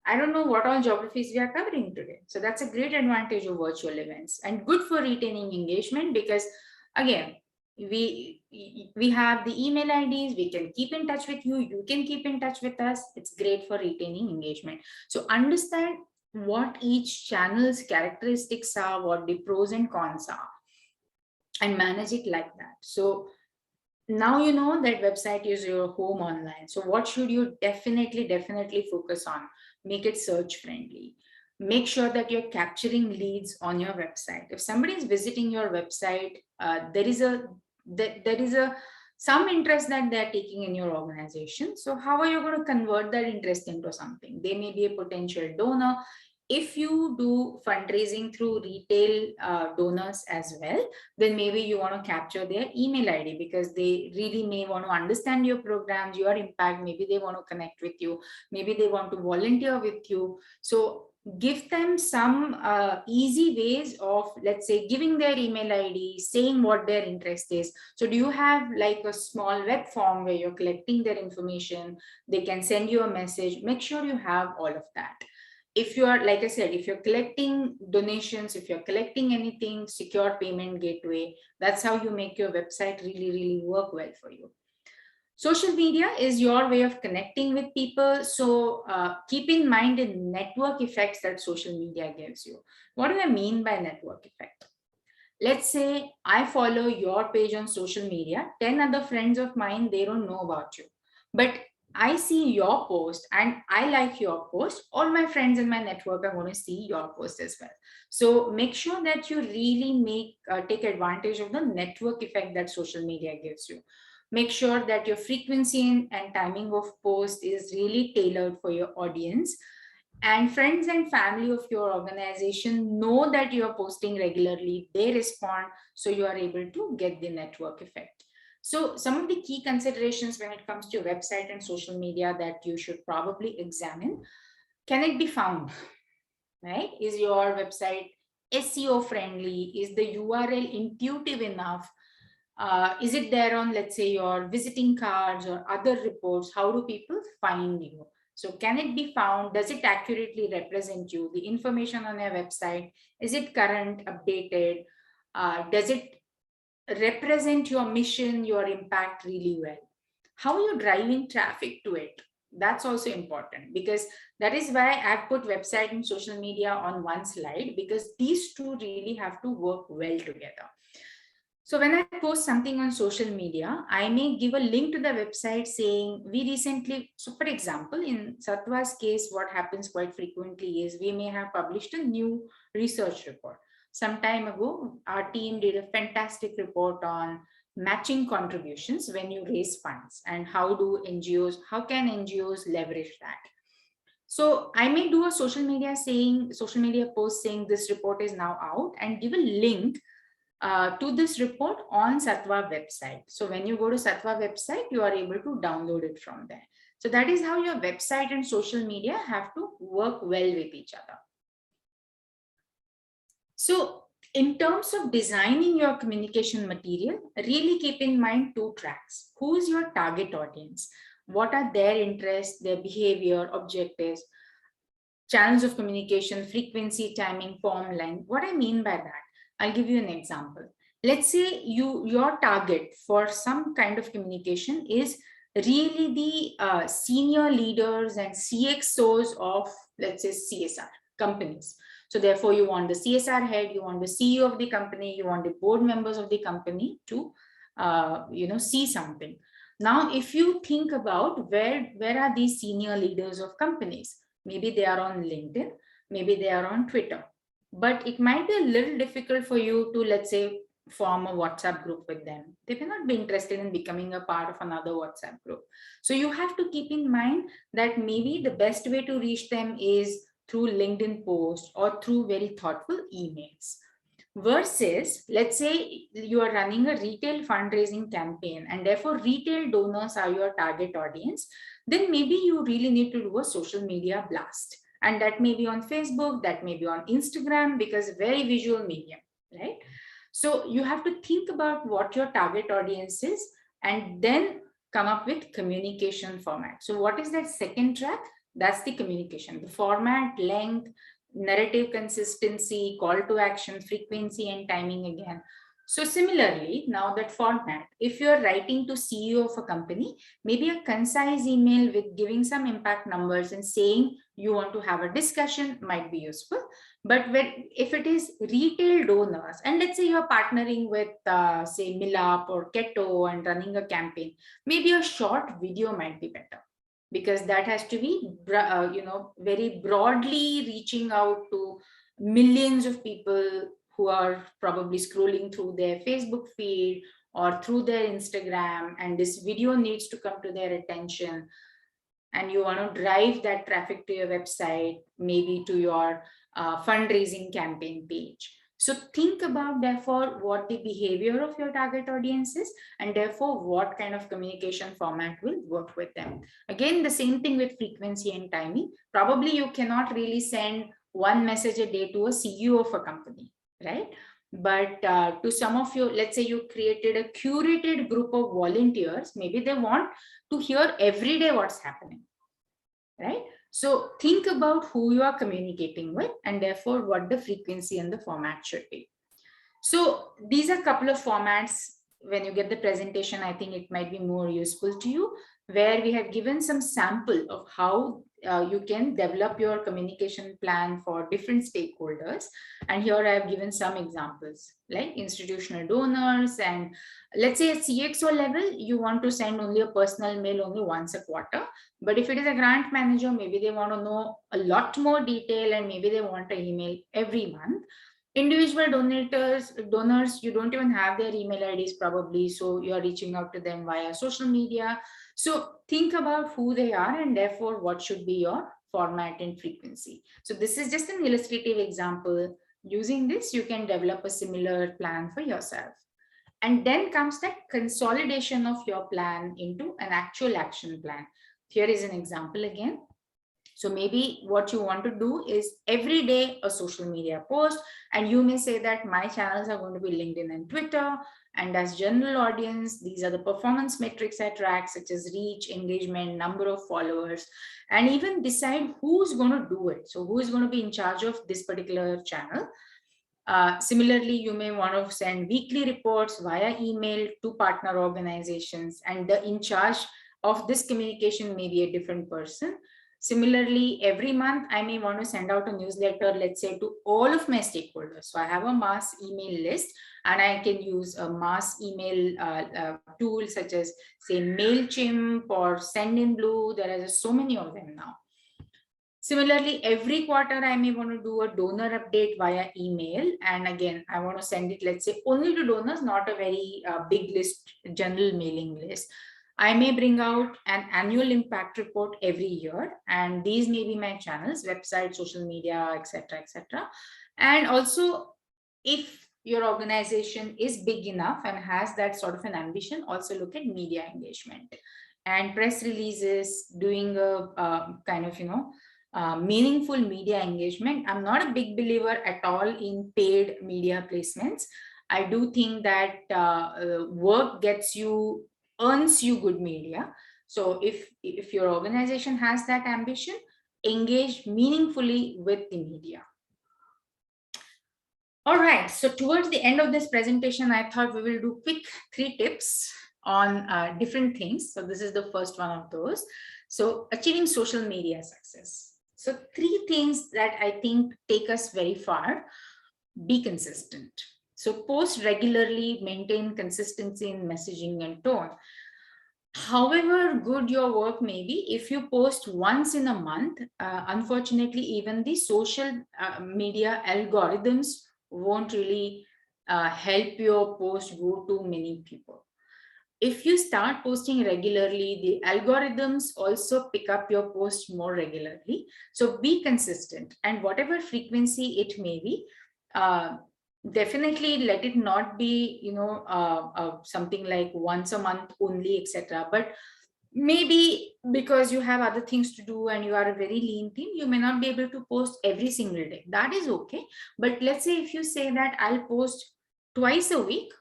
A: I don't know what all geographies we are covering today. So that's a great advantage of virtual events and good for retaining engagement because, again, we have the email IDs, we can keep in touch with you, you can keep in touch with us. It's great for retaining engagement. So understand what each channel's characteristics are, what the pros and cons are, and manage it like that. So now you know that website is your home online. So what should you definitely focus on? Make it search friendly. Make sure that you're capturing leads on your website. If somebody is visiting your website, there is some interest that they're taking in your organization. So how are you going to convert that interest into something? They may be a potential donor. If you do fundraising through retail donors as well, then maybe you want to capture their email ID because they really may want to understand your programs, your impact. Maybe they want to connect with you. Maybe they want to volunteer with you. So give them some easy ways of, let's say, giving their email ID, saying what their interest is. So do you have like a small web form where you're collecting their information? They can send you a message. Make sure you have all of that. If you are, like I said, if you're collecting donations, if you're collecting anything, secure payment gateway, that's how you make your website really work well for you. Social media is your way of connecting with people. So keep in mind the network effects that social media gives you. What do I mean by network effect? Let's say I follow your page on social media, 10 other friends of mine, they don't know about you. But I see your post and I like your post. All my friends in my network are going to see your post as well. So make sure that you really take advantage of the network effect that social media gives you. Make sure that your frequency and timing of post is really tailored for your audience, and friends and family of your organization know that you are posting regularly, they respond, so you are able to get the network effect. So some of the key considerations when it comes to website and social media that you should probably examine: can it be found, right? Is your website SEO friendly? Is the URL intuitive enough? Is it there on, let's say, your visiting cards or other reports? How do people find you? So can it be found? Does it accurately represent you? The information on your website, is it current, updated? Does it represent your mission, your impact really well? How are you driving traffic to it? That's also important, because that is why I've put website and social media on one slide, because these two really have to work well together. So when I post something on social media, I may give a link to the website saying we recently, so for example, in Satwa's case, what happens quite frequently is we may have published a new research report. Some time ago, our team did a fantastic report on matching contributions when you raise funds, and how can NGOs leverage that? So I may do a social media post saying this report is now out, and give a link to this report on Satwa website. So when you go to Satwa website, you are able to download it from there. So that is how your website and social media have to work well with each other. So in terms of designing your communication material, really keep in mind two tracks. Who is your target audience? What are their interests, their behavior, objectives, channels of communication, frequency, timing, form, length? What I mean by that, I'll give you an example. Let's say your target for some kind of communication is really the senior leaders and CXOs of, let's say, CSR companies. So therefore, you want the CSR head, you want the CEO of the company, you want the board members of the company to see something. Now, if you think about where are these senior leaders of companies, maybe they are on LinkedIn, maybe they are on Twitter, but it might be a little difficult for you to, let's say, form a WhatsApp group with them. They may not be interested in becoming a part of another WhatsApp group. So you have to keep in mind that maybe the best way to reach them is through LinkedIn posts or through very thoughtful emails. Versus, let's say you are running a retail fundraising campaign and therefore retail donors are your target audience, then maybe you really need to do a social media blast. And that may be on Facebook, that may be on Instagram, because very visual medium, right? So you have to think about what your target audience is and then come up with communication format. So what is that second track? That's the communication, the format, length, narrative consistency, call to action, frequency, and timing again. So similarly, now that format, if you're writing to CEO of a company, maybe a concise email with giving some impact numbers and saying you want to have a discussion might be useful. But if it is retail donors, and let's say you're partnering with, say, Milap or Keto and running a campaign, maybe a short video might be better, because that has to be very broadly reaching out to millions of people who are probably scrolling through their Facebook feed or through their Instagram, and this video needs to come to their attention, and you want to drive that traffic to your website, maybe to your fundraising campaign page. So think about, therefore, what the behavior of your target audience is, and therefore what kind of communication format will work with them. Again, the same thing with frequency and timing. Probably you cannot really send one message a day to a CEO of a company, right? But to some of you, let's say you created a curated group of volunteers, maybe they want to hear every day what's happening, right? So think about who you are communicating with, and therefore what the frequency and the format should be. So these are a couple of formats when you get the presentation, I think it might be more useful to you, where we have given some sample of how you can develop your communication plan for different stakeholders. And here I have given some examples like institutional donors, and let's say at CXO level, you want to send only a personal mail only once a quarter. But if it is a grant manager, maybe they want to know a lot more detail and maybe they want an email every month. Individual donors, you don't even have their email IDs probably, so you're reaching out to them via social media. So think about who they are and therefore what should be your format and frequency. So this is just an illustrative example. Using this, you can develop a similar plan for yourself. And then comes that consolidation of your plan into an actual action plan. Here is an example again. So maybe what you want to do is every day a social media post, and you may say that my channels are going to be LinkedIn and Twitter. And as general audience, these are the performance metrics I track, such as reach, engagement, number of followers, and even decide who's going to do it. So who is going to be in charge of this particular channel. Similarly, you may want to send weekly reports via email to partner organizations, and the in charge of this communication may be a different person. Similarly, every month I may want to send out a newsletter, let's say to all of my stakeholders. So I have a mass email list, and I can use a mass email tool such as say MailChimp or Sendinblue. There are so many of them now. Similarly, every quarter, I may want to do a donor update via email. And again, I want to send it, let's say, only to donors, not a very big list, general mailing list. I may bring out an annual impact report every year. And these may be my channels, website, social media, etc., etc. And also, if your organization is big enough and has that sort of an ambition, also look at media engagement and press releases, doing a kind of, meaningful media engagement. I'm not a big believer at all in paid media placements. I do think that work earns you good media. So if your organization has that ambition, engage meaningfully with the media. All right, so towards the end of this presentation, I thought we will do quick 3 tips on different things. So this is the first one of those. So achieving social media success. So 3 things that I think take us very far. Be consistent. So post regularly, maintain consistency in messaging and tone. However good your work may be, if you post once in a month, unfortunately, even the social media algorithms won't really help your post go to many people. If you start posting regularly, the algorithms also pick up your post more regularly. So be consistent, and whatever frequency it may be, definitely let it not be, something like once a month only, etc. But maybe because you have other things to do and you are a very lean team, you may not be able to post every single day. That is okay. But let's say if you say that I'll post twice a week,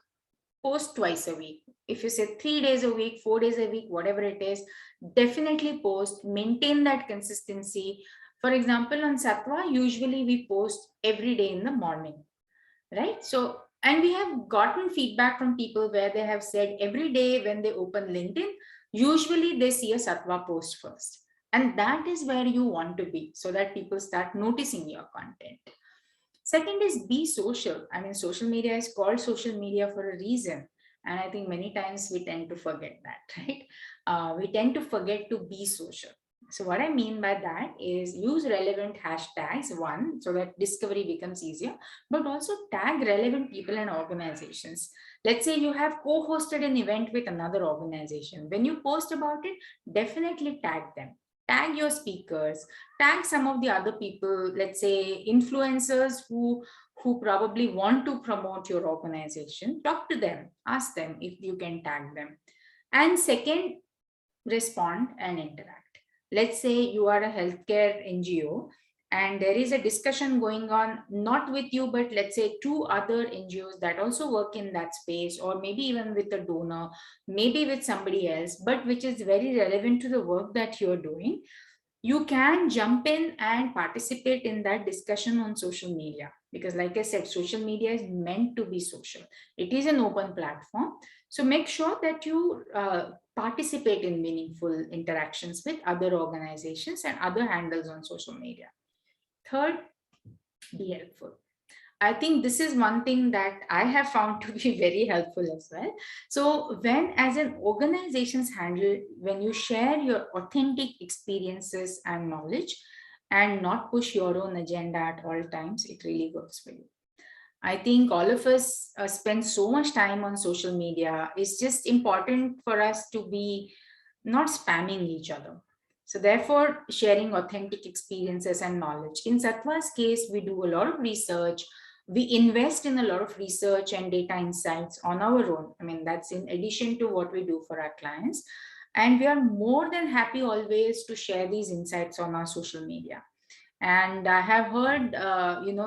A: post twice a week. If you say 3 days a week, 4 days a week, whatever it is, definitely post, maintain that consistency. For example, on Satwa, usually we post every day in the morning, right? So, and we have gotten feedback from people where they have said every day when they open LinkedIn, usually they see a Satwa post first. And that is where you want to be, so that people start noticing your content. Second is be social. I mean, social media is called social media for a reason. And I think many times we tend to forget that, right? We tend to forget to be social. So what I mean by that is use relevant hashtags, one, so that discovery becomes easier, but also tag relevant people and organizations. Let's say you have co-hosted an event with another organization. When you post about it, definitely tag them. Tag your speakers, tag some of the other people, let's say influencers who probably want to promote your organization. Talk to them, ask them if you can tag them. And second, respond and interact. Let's say you are a healthcare NGO and there is a discussion going on, not with you, but let's say 2 other NGOs that also work in that space, or maybe even with a donor, maybe with somebody else, but which is very relevant to the work that you're doing. You can jump in and participate in that discussion on social media, because like I said, social media is meant to be social. It is an open platform. So make sure that you participate in meaningful interactions with other organizations and other handles on social media. Third, be helpful. I think this is one thing that I have found to be very helpful as well. So when as an organization's handle, when you share your authentic experiences and knowledge and not push your own agenda at all times, it really works for you. I think all of us spend so much time on social media. It's just important for us to be not spamming each other. So therefore, sharing authentic experiences and knowledge. In Sattva's case, we do a lot of research. We invest in a lot of research and data insights on our own. I mean, that's in addition to what we do for our clients. And we are more than happy always to share these insights on our social media. And I have heard,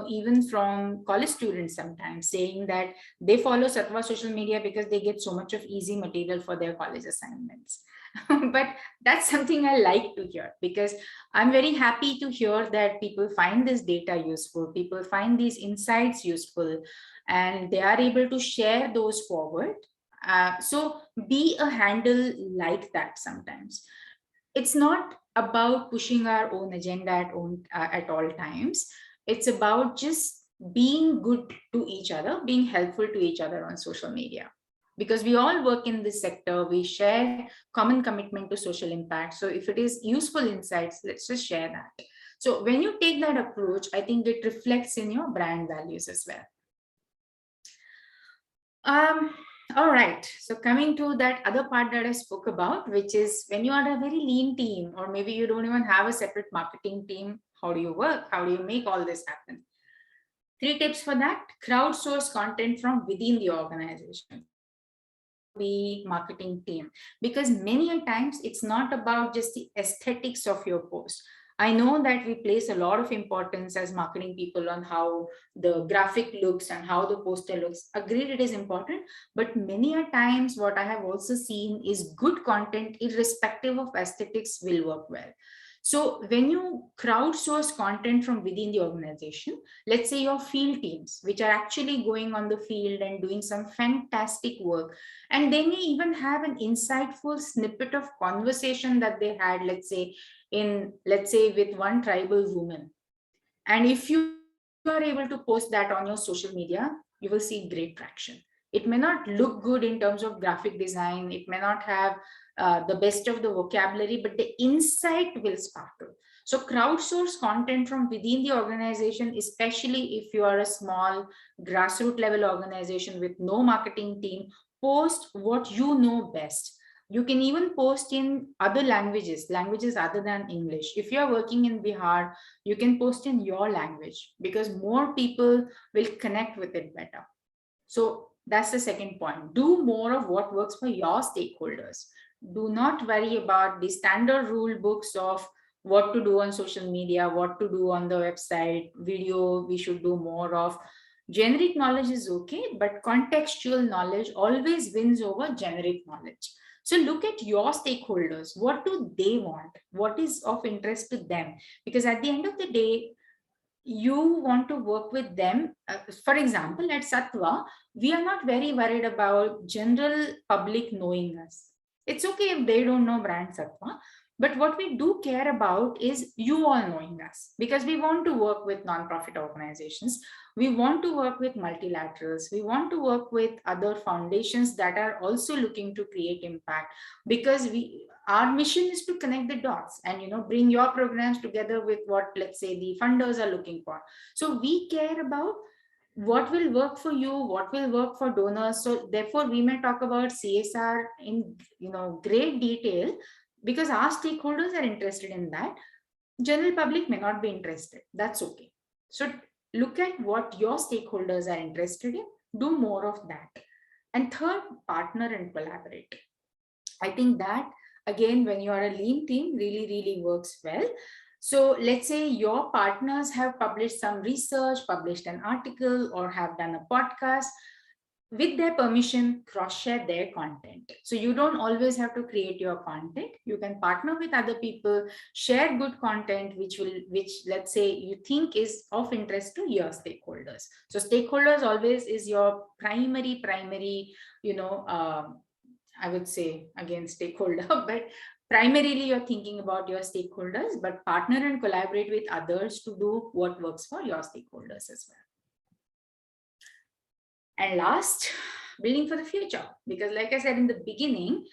A: even from college students sometimes saying that they follow Sattva social media because they get so much of easy material for their college assignments. But that's something I like to hear, because I'm very happy to hear that people find this data useful, people find these insights useful, and they are able to share those forward. So be a handle like that sometimes. It's not about pushing our own agenda at all times. It's about just being good to each other, being helpful to each other on social media, because we all work in this sector. We share common commitment to social impact. So if it is useful insights, let's just share that. So when you take that approach, I think it reflects in your brand values as well. All right. So coming to that other part that I spoke about, which is when you are a very lean team, or maybe you don't even have a separate marketing team, how do you work? How do you make all this happen? 3 tips for that: crowdsource content from within the organization, the marketing team, because many a times it's not about just the aesthetics of your post. I know that we place a lot of importance as marketing people on how the graphic looks and how the poster looks. Agreed, it is important, but many a times what I have also seen is good content, irrespective of aesthetics, will work well. So when you crowdsource content from within the organization, let's say your field teams, which are actually going on the field and doing some fantastic work, and they may even have an insightful snippet of conversation that they had, let's say with one tribal woman. And if you are able to post that on your social media, you will see great traction. It may not look good in terms of graphic design, it may not have the best of the vocabulary, but the insight will sparkle. So crowdsource content from within the organization, especially if you are a small grassroots level organization with no marketing team, post what you know best. You can even post in other languages other than English. If you're working in Bihar, you can post in your language, because more people will connect with it better. So that's the second point. Do more of what works for your stakeholders. Do not worry about the standard rule books of what to do on social media, what to do on the website, video we should do more of. Generic knowledge is okay, but contextual knowledge always wins over generic knowledge. So look at your stakeholders. What do they want? What is of interest to them? Because at the end of the day, you want to work with them. For example, at Sattva, we are not very worried about general public knowing us. It's okay if they don't know brand Sattva, but what we do care about is you all knowing us, because we want to work with non-profit organizations. We want to work with multilaterals. We want to work with other foundations that are also looking to create impact, because our mission is to connect the dots and bring your programs together with what, let's say, the funders are looking for. So we care about what will work for you, what will work for donors. So therefore we may talk about CSR in great detail, because our stakeholders are interested in that. General public may not be interested. That's okay. So look at what your stakeholders are interested in, do more of that. And third, partner and collaborate. I think that, again, when you are a lean team, really, really works well. So let's say your partners have published some research, published an article, or have done a podcast. with their permission, cross-share their content. So you don't always have to create your content. You can partner with other people, share good content, which let's say you think is of interest to your stakeholders. So stakeholders always is your primary, I would say again stakeholder, but primarily you're thinking about your stakeholders, but partner and collaborate with others to do what works for your stakeholders as well. And last, building for the future. Because like I said in the beginning,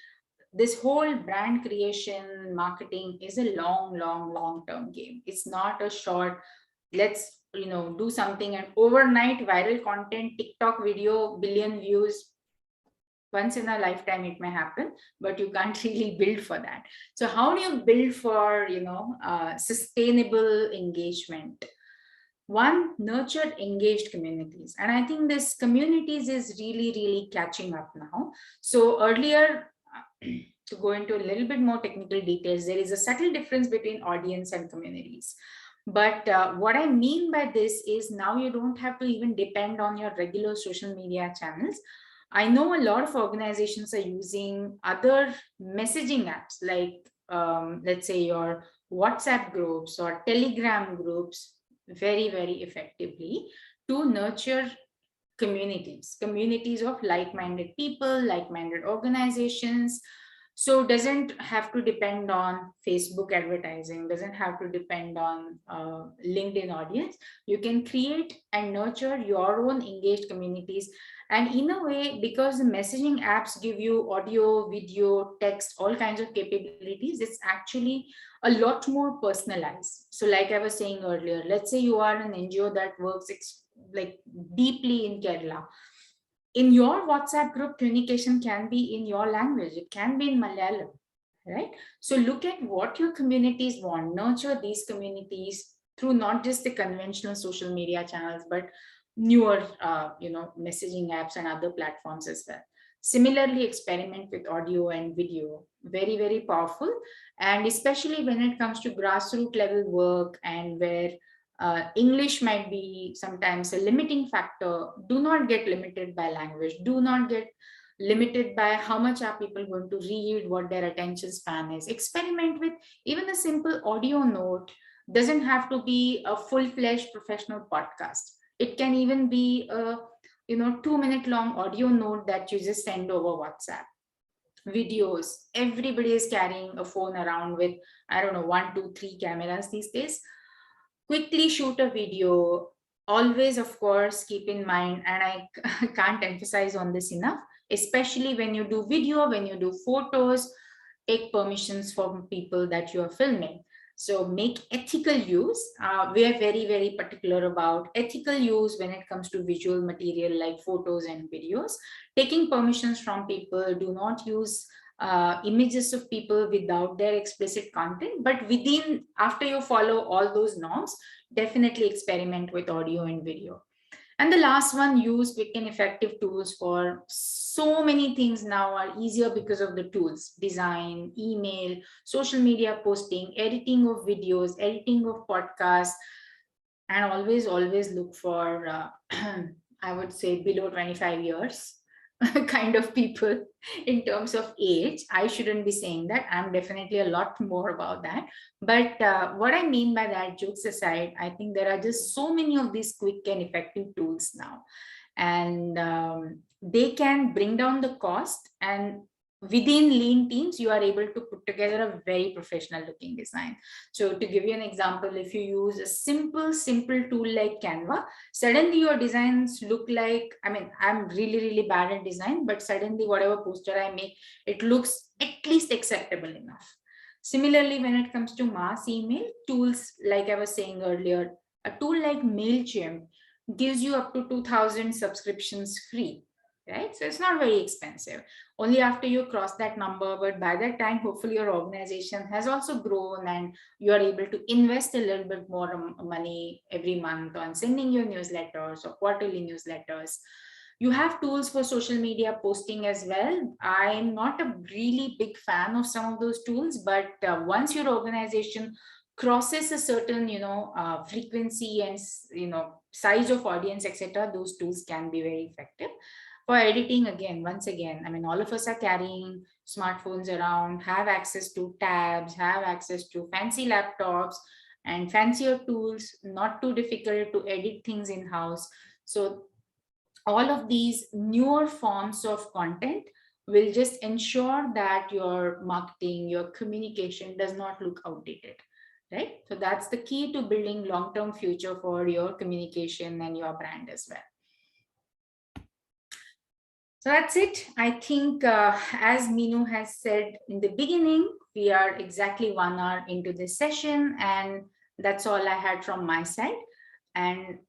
A: this whole brand creation marketing is a long-term game. It's not a short, let's do something and overnight viral content, TikTok video, billion views. Once in a lifetime it may happen, but you can't really build for that. So how do you build for sustainable engagement? One, nurture engaged communities. And I think this communities is really catching up now. So earlier, to go into a little bit more technical details, there is a subtle difference between audience and communities. But what I mean by this is now you don't have to even depend on your regular social media channels. I know a lot of organizations are using other messaging apps like, let's say, your WhatsApp groups or Telegram groups very effectively to nurture communities of like-minded people, like-minded organizations. So doesn't have to depend on Facebook advertising, doesn't have to depend on LinkedIn audience. You can create and nurture your own engaged communities. And in a way, because the messaging apps give you audio, video, text, all kinds of capabilities, it's actually a lot more personalized. So like I was saying earlier, let's say you are an NGO that works like deeply in Kerala. In your WhatsApp group, communication can be in your language. It can be in Malayalam, right? So look at what your communities want. Nurture these communities through not just the conventional social media channels, but newer, messaging apps and other platforms as well. Similarly, experiment with audio and video. Very powerful. And especially when it comes to grassroots level work and where English might be sometimes a limiting factor. Do not get limited by language. Do not get limited by how much are people going to read, what their attention span is. Experiment with even a simple audio note. Doesn't have to be a full-fledged professional podcast. It can even be a 2-minute long audio note that you just send over WhatsApp. Videos. Everybody is carrying a phone around with, I don't know, 1, 2, 3 cameras these days. Quickly shoot a video. Always, of course, keep in mind, and I can't emphasize on this enough, especially when you do video, when you do photos, take permissions from people that you are filming. So make ethical use. We are very particular about ethical use when it comes to visual material like photos and videos. Taking permissions from people. Do not use images of people without their explicit content, but after you follow all those norms, definitely experiment with audio and video. And the last one, use quick and effective tools. For so many things now are easier because of the tools: design, email, social media posting, editing of videos, editing of podcasts. And always look for I would say below 25 years kind of people in terms of age. I shouldn't be saying that. I'm definitely a lot more about that. But what I mean by that, jokes aside, I think there are just so many of these quick and effective tools now. And they can bring down the cost, and within lean teams you are able to put together a very professional looking design. So to give you an example, if you use a simple tool like Canva, suddenly your designs look like, I mean, I'm really bad at design, but suddenly whatever poster I make, it looks at least acceptable enough. Similarly, when it comes to mass email tools, like I was saying earlier, a tool like MailChimp gives you up to 2000 subscriptions free, right? So it's not very expensive. Only after you cross that number, but by that time, hopefully your organization has also grown and you are able to invest a little bit more money every month on sending your newsletters or quarterly newsletters. You have tools for social media posting as well. I'm not a really big fan of some of those tools, but once your organization crosses a certain frequency and size of audience, etc., those tools can be very effective. For editing, again, once again, I mean, all of us are carrying smartphones around, have access to tabs, have access to fancy laptops and fancier tools, not too difficult to edit things in-house. So all of these newer forms of content will just ensure that your marketing, your communication does not look outdated, right? So that's the key to building long-term future for your communication and your brand as well. So that's it. I think as Minu has said in the beginning, we are exactly 1 hour into this session, and that's all I had from my side. And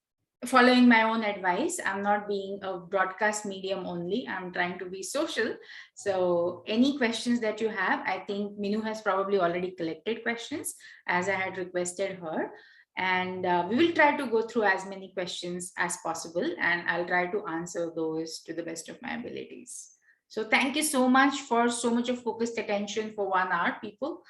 A: following my own advice, I'm not being a broadcast medium only, I'm trying to be social. So any questions that you have, I think Minu has probably already collected questions as I had requested her. And we will try to go through as many questions as possible, and I'll try to answer those to the best of my abilities. So thank you so much for so much of focused attention for 1 hour, people.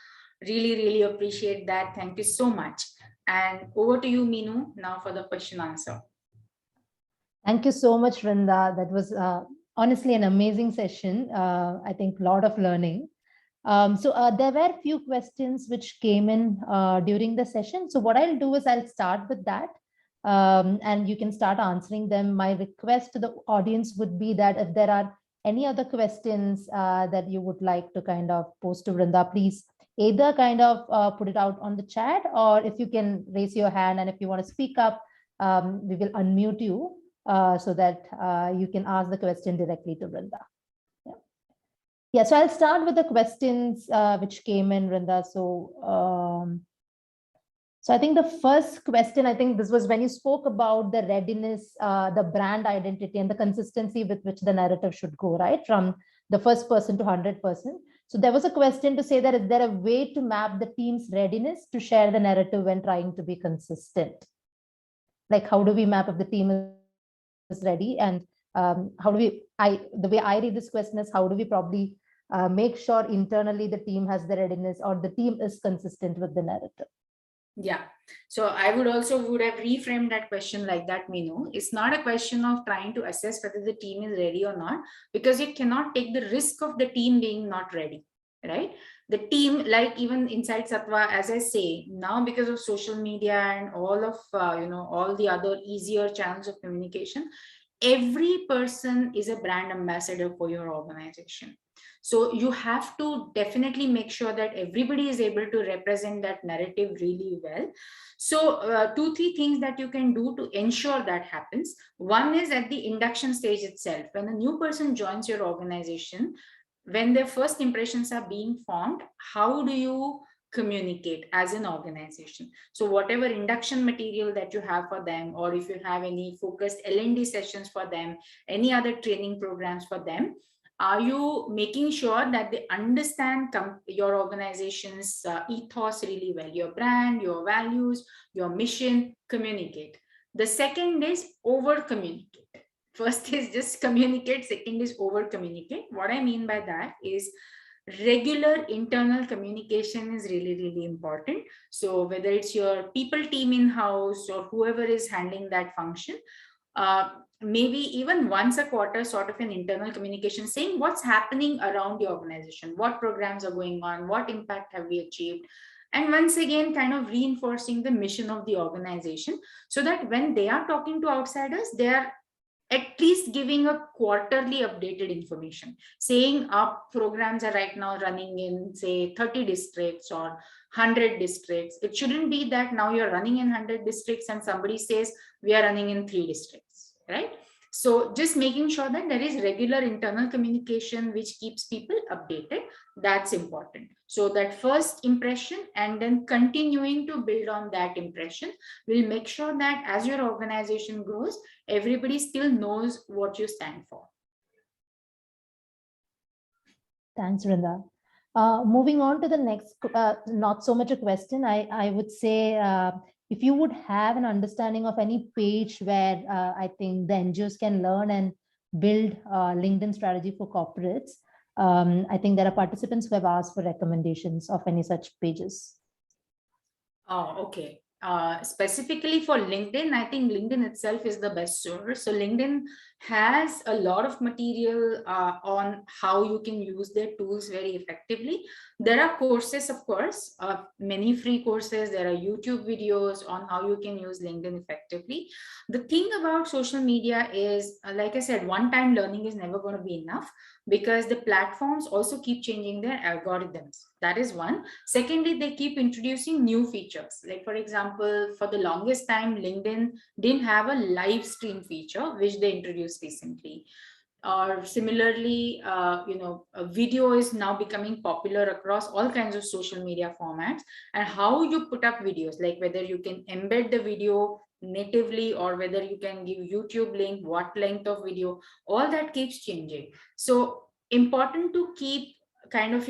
A: Really, really appreciate that. Thank you so much. And over to you, Minu, now for the question answer.
B: Thank you so much, Vrinda. That was honestly an amazing session. I think a lot of learning. So there were a few questions which came in during the session. So what I'll do is I'll start with that, and you can start answering them. My request to the audience would be that if there are any other questions that you would like to kind of post to Vrinda, please either kind of put it out on the chat, or if you can raise your hand, and if you want to speak up, we will unmute you so that you can ask the question directly to Vrinda. Yeah, so I'll start with the questions which came in, Vrinda. So I think the first question, I think this was when you spoke about the readiness, the brand identity and the consistency with which the narrative should go, right? From the first person to 100%. So there was a question to say that is there a way to map the team's readiness to share the narrative when trying to be consistent? Like how do we map if the team is ready, and how do we, the way I read this question is how do we probably make sure internally the team has the readiness or the team is consistent with the narrative?
A: Yeah, so I would have reframed that question like that, Minu. It's not a question of trying to assess whether the team is ready or not, because you cannot take the risk of the team being not ready, right? The team, like even inside Sattva, as I say, now because of social media and all of, all the other easier channels of communication, every person is a brand ambassador for your organization. So you have to definitely make sure that everybody is able to represent that narrative really well. So 2-3 things that you can do to ensure that happens. One is at the induction stage itself. When a new person joins your organization, when their first impressions are being formed, how do you communicate as an organization? So whatever induction material that you have for them, or if you have any focused L&D sessions for them, any other training programs for them, are you making sure that they understand your organization's ethos really well, your brand, your values, your mission? Communicate. The second is over communicate. First is just communicate, second is over communicate. What I mean by that is regular internal communication is really, really important. So whether it's your people team in-house or whoever is handling that function, maybe even once a quarter, sort of an internal communication saying what's happening around the organization, what programs are going on, what impact have we achieved, and once again kind of reinforcing the mission of the organization, so that when they are talking to outsiders, they are at least giving a quarterly updated information, saying our programs are right now running in, say, 30 districts or 100 districts. It shouldn't be that now you're running in 100 districts and somebody says we are running in 3 districts, right? So just making sure that there is regular internal communication which keeps people updated, that's important. So that first impression and then continuing to build on that impression will make sure that as your organization grows, everybody still knows what you stand for.
B: Thanks, Vrinda. Moving on to the next, not so much a question, I would say, if you would have an understanding of any page where I think the NGOs can learn and build LinkedIn strategy for corporates, I think there are participants who have asked for recommendations of any such pages.
A: Oh, okay. Specifically for LinkedIn, I think LinkedIn itself is the best source. So LinkedIn has a lot of material on how you can use their tools very effectively. There are courses, of course, many free courses. There are YouTube videos on how you can use LinkedIn effectively. The thing about social media is, like I said, one-time learning is never going to be enough, because the platforms also keep changing their algorithms. That is one. Secondly, they keep introducing new features. Like, for example, for the longest time, LinkedIn didn't have a live stream feature, which they introduced recently. Or similarly, a video is now becoming popular across all kinds of social media formats. And how you put up videos, like whether you can embed the video natively or whether you can give YouTube link, what length of video, all that keeps changing. So important to keep kind of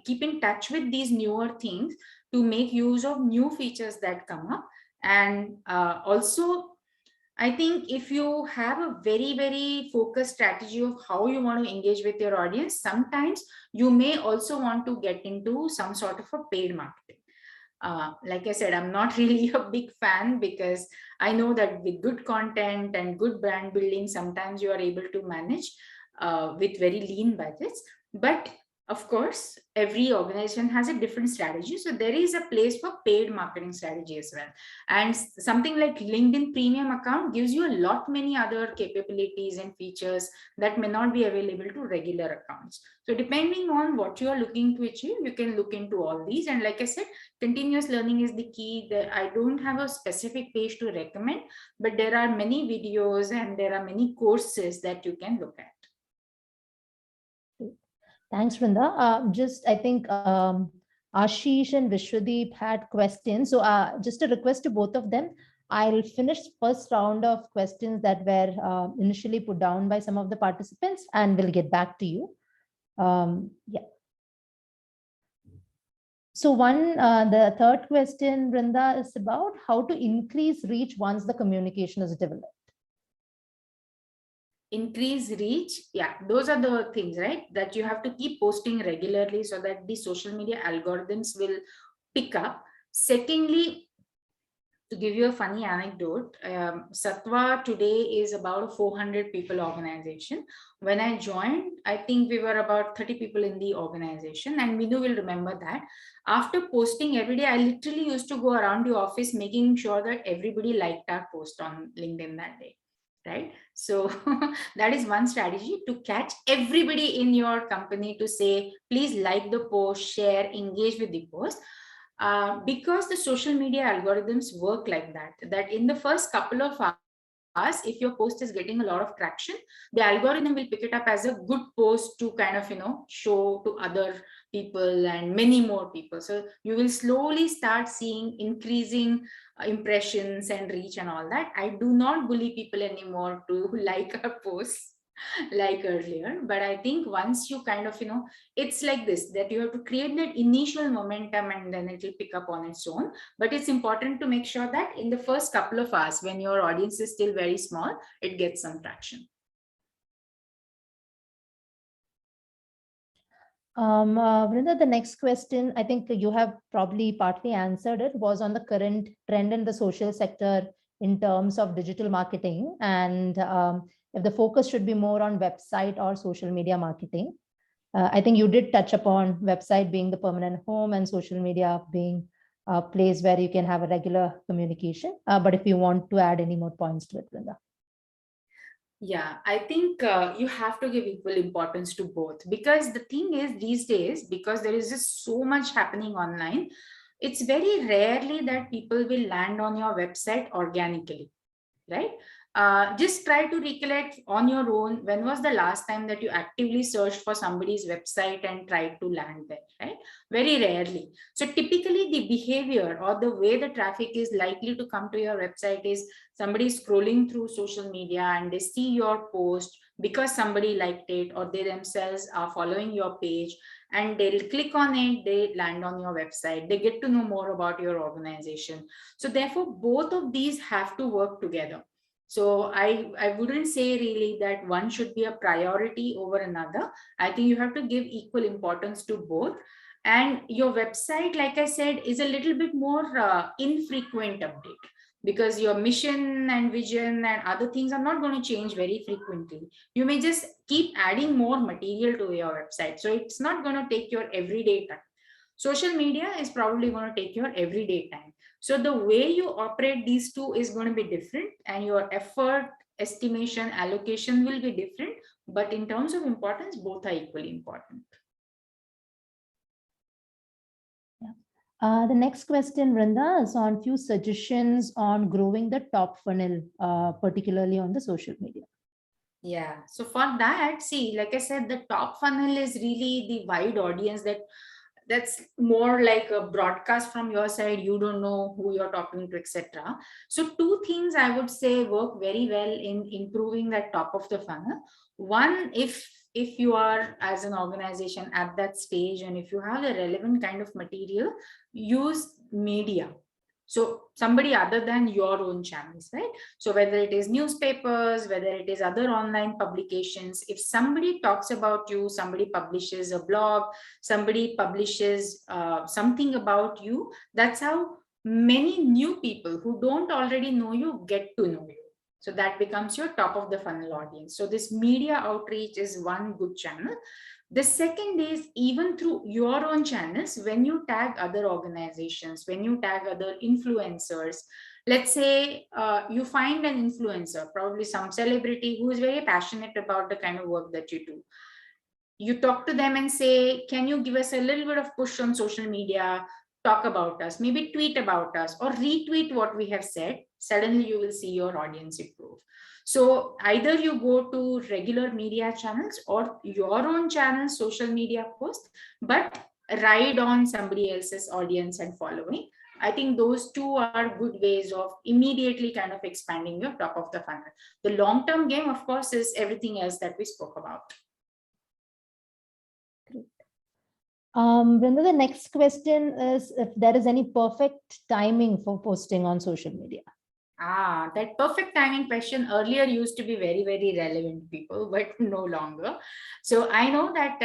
A: keep in touch with these newer things, to make use of new features that come up. And also, I think if you have a very, very focused strategy of how you want to engage with your audience, sometimes you may also want to get into some sort of a paid marketing. Like I said, I'm not really a big fan, because I know that with good content and good brand building, sometimes you are able to manage with very lean budgets. But of course, every organization has a different strategy. So there is a place for paid marketing strategy as well. And something like LinkedIn Premium account gives you a lot many other capabilities and features that may not be available to regular accounts. So depending on what you are looking to achieve, you can look into all these. And like I said, continuous learning is the key. That I don't have a specific page to recommend, but there are many videos and there are many courses that you can look at.
B: Thanks, Vrinda. I think Ashish and Vishwadeep had questions. So just a request to both of them. I'll finish first round of questions that were initially put down by some of the participants, and we'll get back to you. Yeah. So the third question, Vrinda, is about how to increase reach once the communication is developed.
A: Increase reach, yeah, those are the things, right, that you have to keep posting regularly so that the social media algorithms will pick up. Secondly, to give you a funny anecdote, Satva today is about a 400 people organization. When I joined, I think we were about 30 people in the organization, and Minu will remember that. After posting every day, I literally used to go around the office making sure that everybody liked our post on LinkedIn that day. Right. So that is one strategy, to catch everybody in your company to say, please like the post, share, engage with the post. Because the social media algorithms work like that in the first couple of hours, if your post is getting a lot of traction, the algorithm will pick it up as a good post to kind of, show to other people and many more people. So you will slowly start seeing increasing impressions and reach and all that. I do not bully people anymore to like a post like earlier, but I think once you kind of, it's like this, that you have to create that initial momentum and then it will pick up on its own. But it's important to make sure that in the first couple of hours, when your audience is still very small, it gets some traction.
B: Vrinda, the next question, I think you have probably partly answered it, was on the current trend in the social sector in terms of digital marketing, and if the focus should be more on website or social media marketing. I think you did touch upon website being the permanent home and social media being a place where you can have a regular communication. But if you want to add any more points to it, Vrinda.
A: Yeah, I think you have to give equal importance to both, because the thing is, these days, because there is just so much happening online, it's very rarely that people will land on your website organically, right? Just try to recollect on your own, when was the last time that you actively searched for somebody's website and tried to land there, right? Very rarely. So typically the behavior or the way the traffic is likely to come to your website is somebody scrolling through social media and they see your post because somebody liked it, or they themselves are following your page and they'll click on it, they land on your website, they get to know more about your organization. So therefore, both of these have to work together. So I wouldn't say really that one should be a priority over another. I think you have to give equal importance to both. And your website, like I said, is a little bit more infrequent update. because your mission and vision and other things are not going to change very frequently. You may just keep adding more material to your website. So it's not going to take your everyday time. Social media is probably going to take your everyday time. So the way you operate these two is going to be different, and your effort, estimation, allocation will be different. But in terms of importance, both are equally important.
B: The next question, Vrinda, is on few suggestions on growing the top funnel, particularly on the social media.
A: Yeah. So for that, see, like I said, the top funnel is really the wide audience that's more like a broadcast from your side. You don't know who you're talking to, etc. So two things I would say work very well in improving that top of the funnel. One, if you are as an organization at that stage, and if you have a relevant kind of material, use media. So somebody other than your own channels, right? So whether it is newspapers, whether it is other online publications, if somebody talks about you, somebody publishes a blog, somebody publishes something about you, that's how many new people who don't already know you get to know you. So that becomes your top of the funnel audience. So this media outreach is one good channel. The second is, even through your own channels, when you tag other organizations, when you tag other influencers, let's say you find an influencer, probably some celebrity who is very passionate about the kind of work that you do. You talk to them and say, can you give us a little bit of push on social media, talk about us, maybe tweet about us, or retweet what we have said. Suddenly you will see your audience improve. So either you go to regular media channels or your own channel, social media post, but ride on somebody else's audience and following. I think those two are good ways of immediately kind of expanding your top of the funnel. The long-term game, of course, is everything else that we spoke about.
B: Vrinda, the next question is if there is any perfect timing for posting on social media.
A: That perfect timing question earlier used to be very, very relevant, people, but no longer. So I know that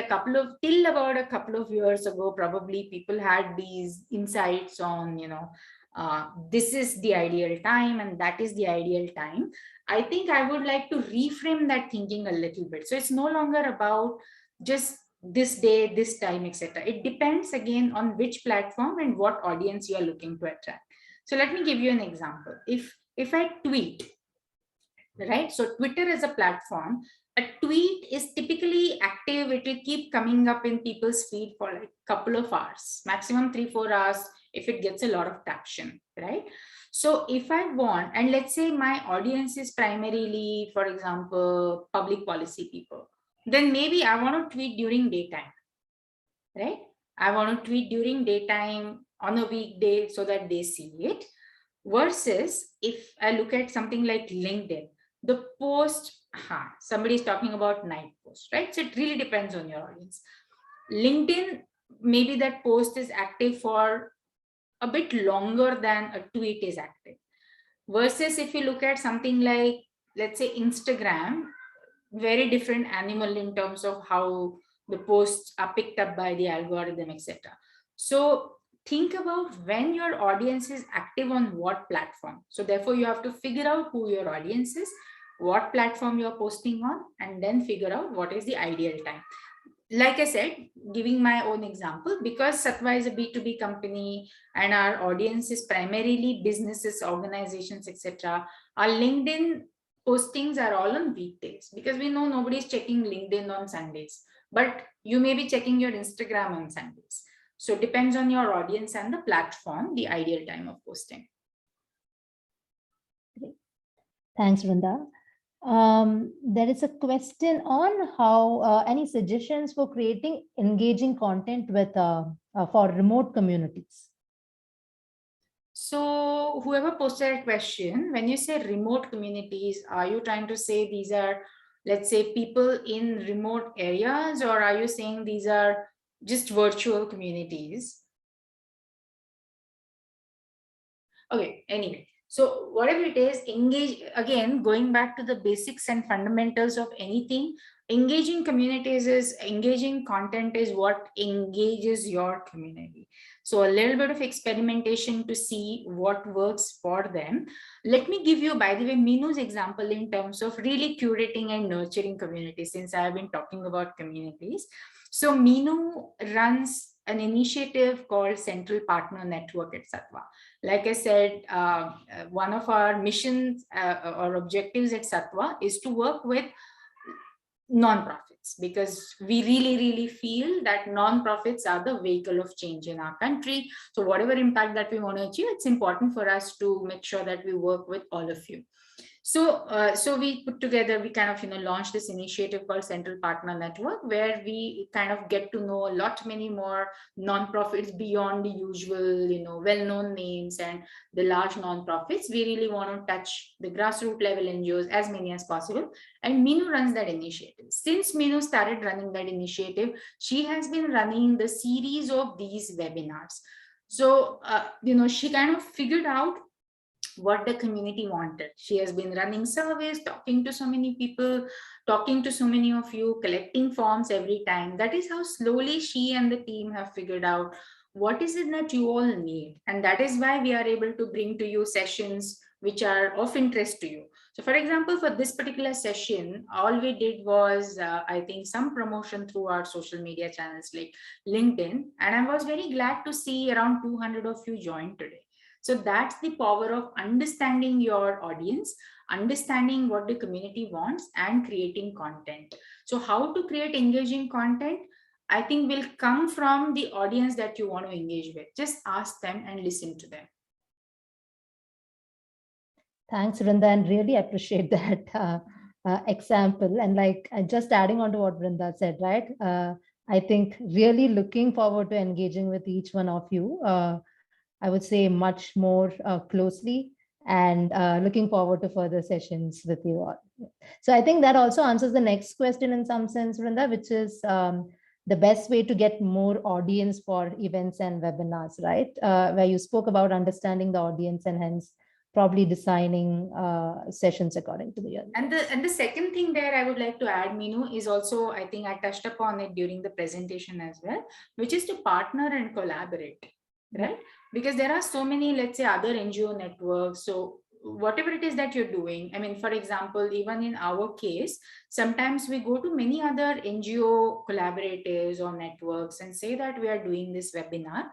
A: till about a couple of years ago, probably people had these insights on, this is the ideal time and that is the ideal time. I think I would like to reframe that thinking a little bit. So it's no longer about just this day, this time, etc. It depends again on which platform and what audience you are looking to attract. So let me give you an example. If I tweet, right? So Twitter is a platform. A tweet is typically active. It will keep coming up in people's feed for like a couple of hours, maximum 3-4 hours if it gets a lot of traction, right? So if I want, and let's say my audience is primarily, for example, public policy people, then maybe I want to tweet during daytime, right? I want to tweet during daytime on a weekday so that they see it. Versus if I look at something like LinkedIn, the post, somebody is talking about night post, right? So it really depends on your audience. LinkedIn, maybe that post is active for a bit longer than a tweet is active. Versus if you look at something like, let's say, Instagram, very different animal in terms of how the posts are picked up by the algorithm, etc. So think about when your audience is active on what platform. So therefore you have to figure out who your audience is, what platform you're posting on, and then figure out what is the ideal time. Like I said, giving my own example, because Sattva is a B2B company and our audience is primarily businesses, organizations, etc. Our LinkedIn postings are all on weekdays because we know nobody's checking LinkedIn on Sundays, but you may be checking your Instagram on Sundays. So it depends on your audience and the platform, the ideal time of posting.
B: Great. Thanks, Vrinda. There is a question on how any suggestions for creating engaging content with for remote communities.
A: So whoever posted a question, when you say remote communities, are you trying to say these are, let's say, people in remote areas, or are you saying these are just virtual communities? Okay, anyway, so whatever it is, engage, again, going back to the basics and fundamentals of anything, engaging content is what engages your community. So a little bit of experimentation to see what works for them. Let me give you, by the way, Minu's example in terms of really curating and nurturing communities, since I have been talking about communities. So Minu runs an initiative called Central Partner Network at Sattva. Like I said, one of our missions or objectives at Sattva is to work with non-profits, because we really feel that non-profits are the vehicle of change in our country. So whatever impact that we want to achieve, it's important for us to make sure that we work with all of you. So we put together, we kind of, launched this initiative called Central Partner Network, where we kind of get to know a lot many more non-profits beyond the usual, well-known names and the large non-profits. We really want to touch the grassroots level NGOs, as many as possible. And Minu runs that initiative. Since Minu started running that initiative, she has been running the series of these webinars. So, she kind of figured out what the community wanted. She has been running surveys, talking to so many people, talking to so many of you, collecting forms every time. That is how slowly she and the team have figured out what is it that you all need. And that is why we are able to bring to you sessions which are of interest to you. So for example, for this particular session, all we did was, I think, some promotion through our social media channels like LinkedIn. And I was very glad to see around 200 of you join today. So that's the power of understanding your audience, understanding what the community wants, and creating content. So how to create engaging content, I think, will come from the audience that you want to engage with. Just ask them and listen to them.
B: Thanks, Vrinda, and really appreciate that example. And just adding on to what Vrinda said, right? I think really looking forward to engaging with each one of you. I would say much more closely, and looking forward to further sessions with you all. So I think that also answers the next question in some sense, Vrinda, which is the best way to get more audience for events and webinars, right? Where you spoke about understanding the audience and hence probably designing sessions according to the audience.
A: And the second thing there I would like to add, Minu, is also, I think I touched upon it during the presentation as well, which is to partner and collaborate, right? Because there are so many, let's say, other NGO networks. So whatever it is that you're doing, I mean, for example, even in our case, sometimes we go to many other NGO collaborators or networks and say that we are doing this webinar.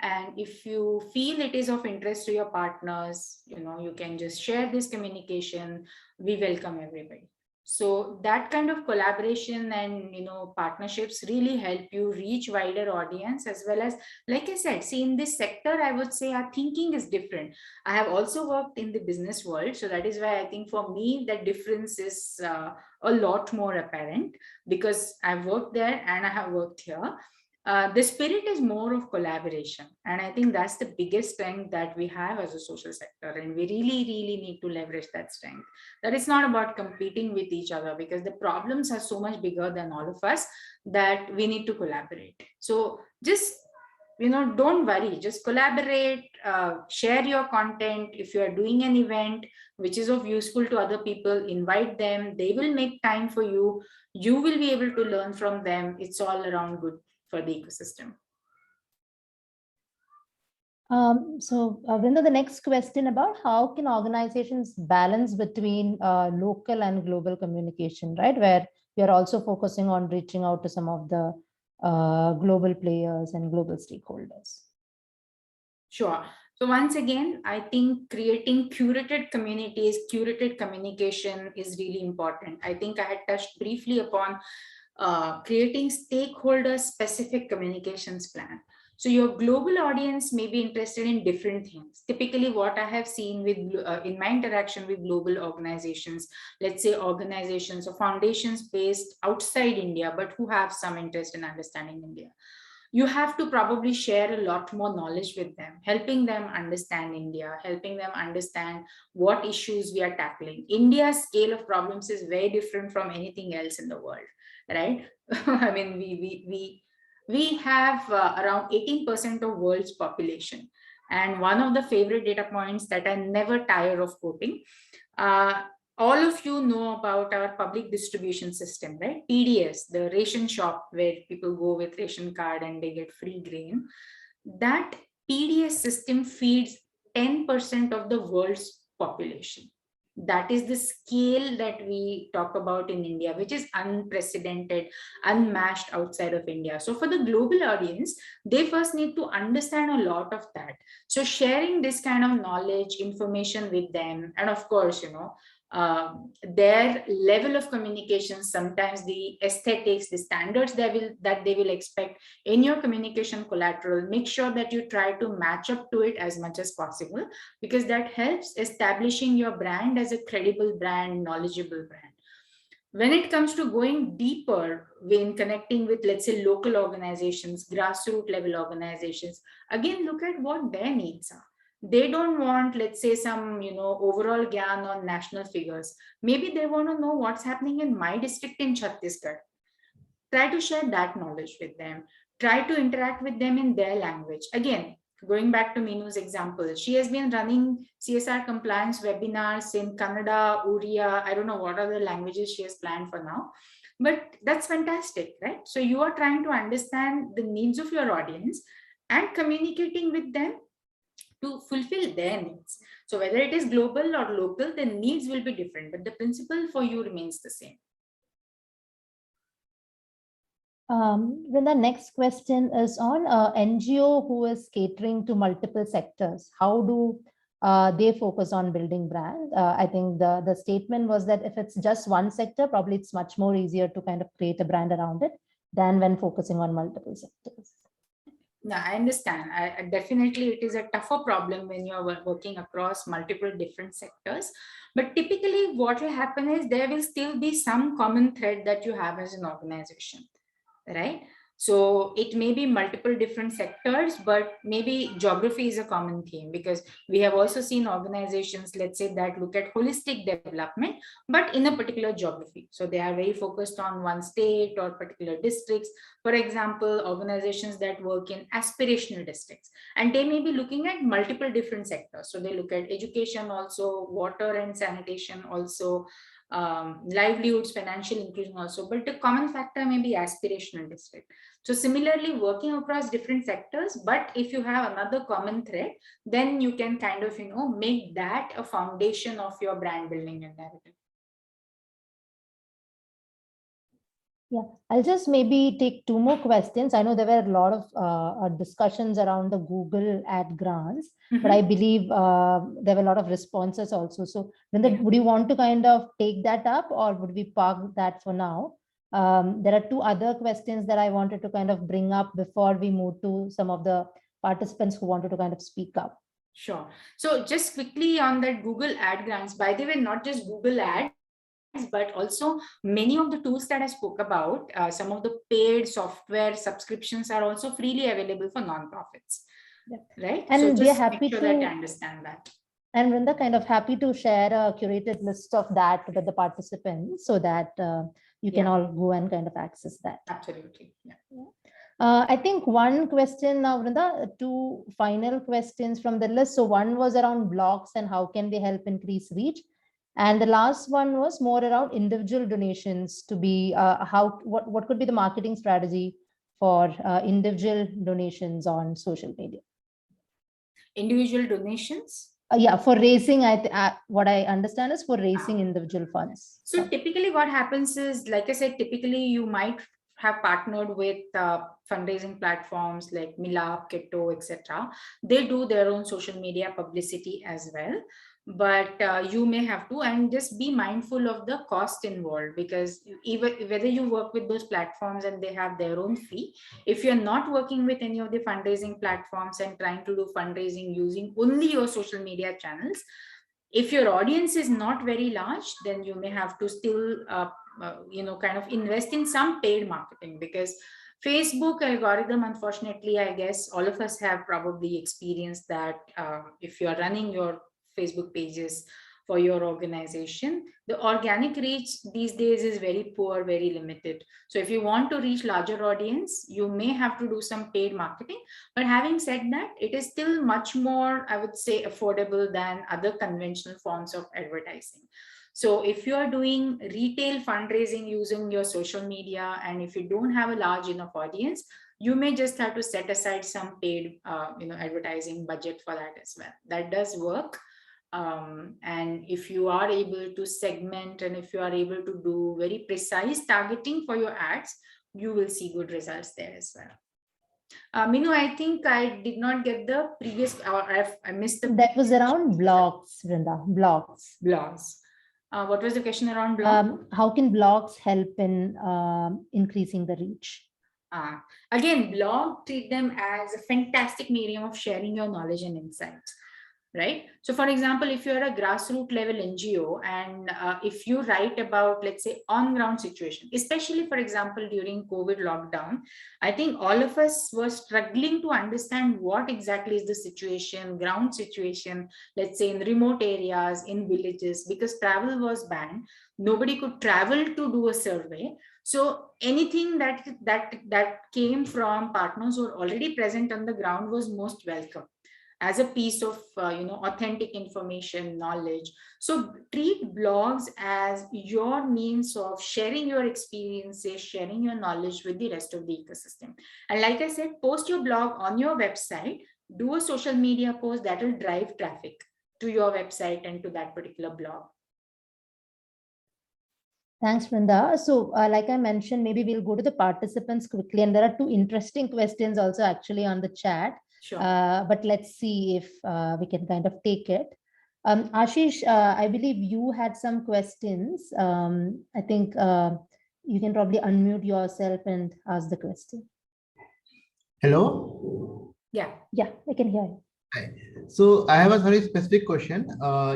A: And if you feel it is of interest to your partners, you can just share this communication. We welcome everybody. So that kind of collaboration and partnerships really help you reach wider audience, as well as, like I said, see, in this sector, I would say our thinking is different. I have also worked in the business world, so that is why I think for me the difference is a lot more apparent, because I've worked there and I have worked here. The spirit is more of collaboration. And I think that's the biggest strength that we have as a social sector. And we really need to leverage that strength. That it's not about competing with each other, because the problems are so much bigger than all of us that we need to collaborate. So just, don't worry, just collaborate, share your content. If you are doing an event which is of useful to other people, invite them. They will make time for you. You will be able to learn from them. It's all around good for the ecosystem.
B: Vrinda, the next question about how can organizations balance between local and global communication, right? Where you're also focusing on reaching out to some of the global players and global stakeholders.
A: Sure. So once again, I think creating curated communities, curated communication is really important. I think I had touched briefly upon creating stakeholder-specific communications plan. So your global audience may be interested in different things. Typically, what I have seen with in my interaction with global organizations, let's say organizations or foundations based outside India, but who have some interest in understanding India, you have to probably share a lot more knowledge with them, helping them understand India, helping them understand what issues we are tackling. India's scale of problems is very different from anything else in the world, right? I mean, we have around 18% of world's population. And one of the favorite data points that I never tire of quoting, all of you know about our public distribution system, right? PDS, the ration shop where people go with ration card and they get free grain. That PDS system feeds 10% of the world's population. That is the scale that we talk about in India, which is unprecedented, unmatched outside of India. So for the global audience, they first need to understand a lot of that. So sharing this kind of knowledge, information with them, and of course, their level of communication, sometimes the aesthetics, the standards that they will expect in your communication collateral, make sure that you try to match up to it as much as possible, because that helps establishing your brand as a credible brand, knowledgeable brand. When it comes to going deeper when connecting with, let's say, local organizations, grassroots level organizations, again, look at what their needs are. They don't want, let's say, some, overall gyan on national figures. Maybe they want to know what's happening in my district in Chhattisgarh. Try to share that knowledge with them. Try to interact with them in their language. Again, going back to Meenu's example, she has been running CSR compliance webinars in Kannada, Oriya, I don't know what other languages she has planned for now, but that's fantastic, right? So you are trying to understand the needs of your audience and communicating with them to fulfill their needs. So whether it is global or local, the needs will be different, but the principle for you remains the same.
B: Then the next question is on NGO who is catering to multiple sectors. How do they focus on building brand? I think the statement was that if it's just one sector, probably it's much more easier to kind of create a brand around it than when focusing on multiple sectors.
A: No, I understand. Definitely, it is a tougher problem when you're working across multiple different sectors. But typically, what will happen is there will still be some common thread that you have as an organization, right? So it may be multiple different sectors, but maybe geography is a common theme, because we have also seen organizations, let's say, that look at holistic development, but in a particular geography. So they are very focused on one state or particular districts. For example, organizations that work in aspirational districts, and they may be looking at multiple different sectors. So they look at education also, water and sanitation also, livelihoods, financial inclusion also, but the common factor may be aspirational district. So similarly, working across different sectors, but if you have another common thread, then you can kind of, make that a foundation of your brand building and narrative.
B: Yeah, I'll just maybe take two more questions. I know there were a lot of discussions around the Google ad grants, but I believe there were a lot of responses also. So would you want to kind of take that up, or would we park that for now? There are two other questions that I wanted to kind of bring up before we move to some of the participants who wanted to kind of speak up.
A: Sure. So just quickly on that Google ad grants, by the way, not just Google ads, but also many of the tools that I spoke about, some of the paid software subscriptions are also freely available for nonprofits, right?
B: And
A: so
B: we are
A: just
B: happy
A: make sure
B: to
A: that I understand that.
B: And Vrinda, kind of happy to share a curated list of that with the participants so that you can all go and kind of access that.
A: Absolutely. Yeah.
B: I think one question now, Vrinda, two final questions from the list. So one was around blogs and how can they help increase reach? And the last one was more around individual donations to be what could be the marketing strategy for individual donations on social media?
A: Individual donations?
B: Yeah, for raising, what I understand is for raising individual funds.
A: So typically what happens is, like I said, typically you might have partnered with fundraising platforms like Milap, Keto, etc. They do their own social media publicity as well. But you may have to, and just be mindful of the cost involved, because even whether you work with those platforms and they have their own fee, if you're not working with any of the fundraising platforms and trying to do fundraising using only your social media channels, if your audience is not very large, then you may have to still kind of invest in some paid marketing, because Facebook algorithm, unfortunately, I guess all of us have probably experienced that. If you're running your Facebook pages for your organization, the organic reach these days is very poor, very limited. So if you want to reach larger audience, you may have to do some paid marketing. But having said that, it is still much more, I would say, affordable than other conventional forms of advertising. So if you are doing retail fundraising using your social media, and if you don't have a large enough audience, you may just have to set aside some paid advertising budget for that as well. That does work. And if you are able to segment, and if you are able to do very precise targeting for your ads, you will see good results there as well. Minu, I think I did not get the previous, or I missed the.
B: That was around blogs, Vrinda, blogs.
A: Blogs. What was the question around blogs?
B: How can blogs help in increasing the reach?
A: Again, blog, treat them as a fantastic medium of sharing your knowledge and insights. Right. So, for example, if you're a grassroots level NGO, and if you write about, let's say, on ground situation, especially, for example, during COVID lockdown, I think all of us were struggling to understand what exactly is the situation, ground situation, let's say in remote areas, in villages, because travel was banned. Nobody could travel to do a survey. So anything that came from partners who are already present on the ground was most welcome, as a piece of authentic information, knowledge. So treat blogs as your means of sharing your experiences, sharing your knowledge with the rest of the ecosystem. And like I said, post your blog on your website, do a social media post that will drive traffic to your website and to that particular blog.
B: Thanks, Vrinda. So like I mentioned, maybe we'll go to the participants quickly. And there are two interesting questions also actually on the chat.
A: Sure.
B: But let's see if we can kind of take it. Ashish, I believe you had some questions. I think you can probably unmute yourself and ask the question.
C: Hello?
B: Yeah, I can hear you.
C: Hi. So I have a very specific question.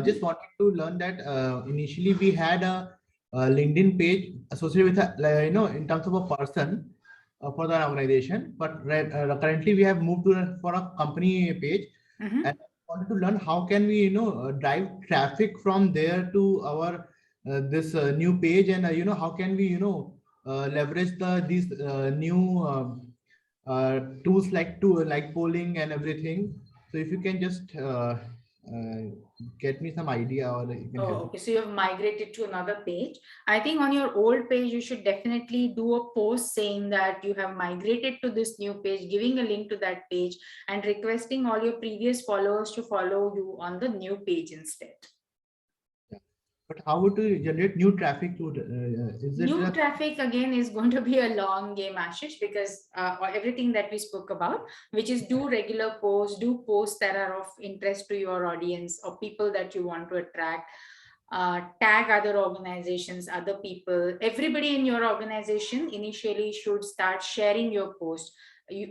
C: Just wanted to learn that initially we had a LinkedIn page associated with in terms of a person for the organization, but currently we have moved to for a company page. And I wanted to learn how can we drive traffic from there to our this new page, and how can we leverage these new tools like polling and everything. So if you can just get me some idea, or you can help.
A: Okay. So you have migrated to another page. I think on your old page, you should definitely do a post saying that you have migrated to this new page, giving a link to that page, and requesting all your previous followers to follow you on the new page instead.
C: But how would you generate new traffic to
A: new traffic again is going to be a long game, Ashish, because everything that we spoke about, which is do regular posts, do posts that are of interest to your audience or people that you want to attract, tag other organizations, other people. Everybody in your organization initially should start sharing your post.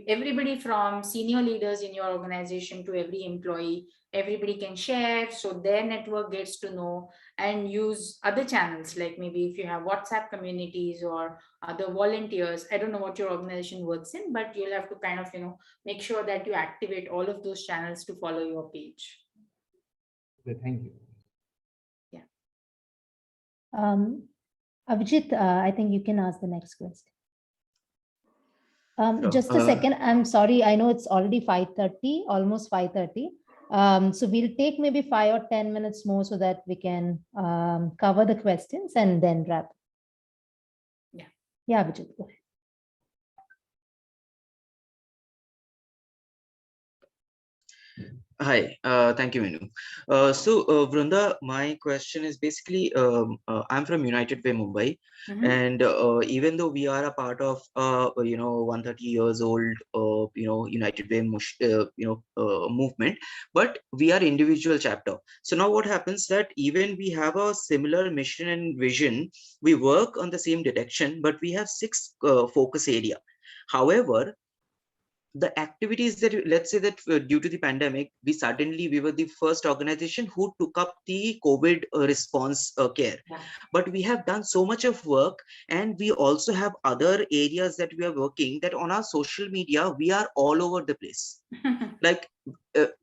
A: Everybody from senior leaders in your organization to every employee, everybody can share, so their network gets to know, and use other channels, like maybe if you have WhatsApp communities or other volunteers. I don't know what your organization works in, but you'll have to kind of make sure that you activate all of those channels to follow your page.
C: Okay, thank you.
A: Yeah.
B: Abhijit, I think you can ask the next question.
D: Sure.
B: Just a second. I'm sorry. I know it's already 5:30, almost 5:30. So we'll take maybe 5 or 10 minutes more so that we can cover the questions and then wrap. Yeah, Abhijit, go ahead.
D: Hi, thank you, Minu. So, Vrunda, my question is basically, I'm from United Way, Mumbai, and even though we are a part of, 130 years old, United Way, movement, but we are individual chapter. So now what happens that even we have a similar mission and vision, we work on the same direction, but we have 6 focus area. However, the activities that, let's say that due to the pandemic, we were the first organization who took up the COVID response care. But we have done so much of work, and we also have other areas that we are working, that on our social media, we are all over the place. Like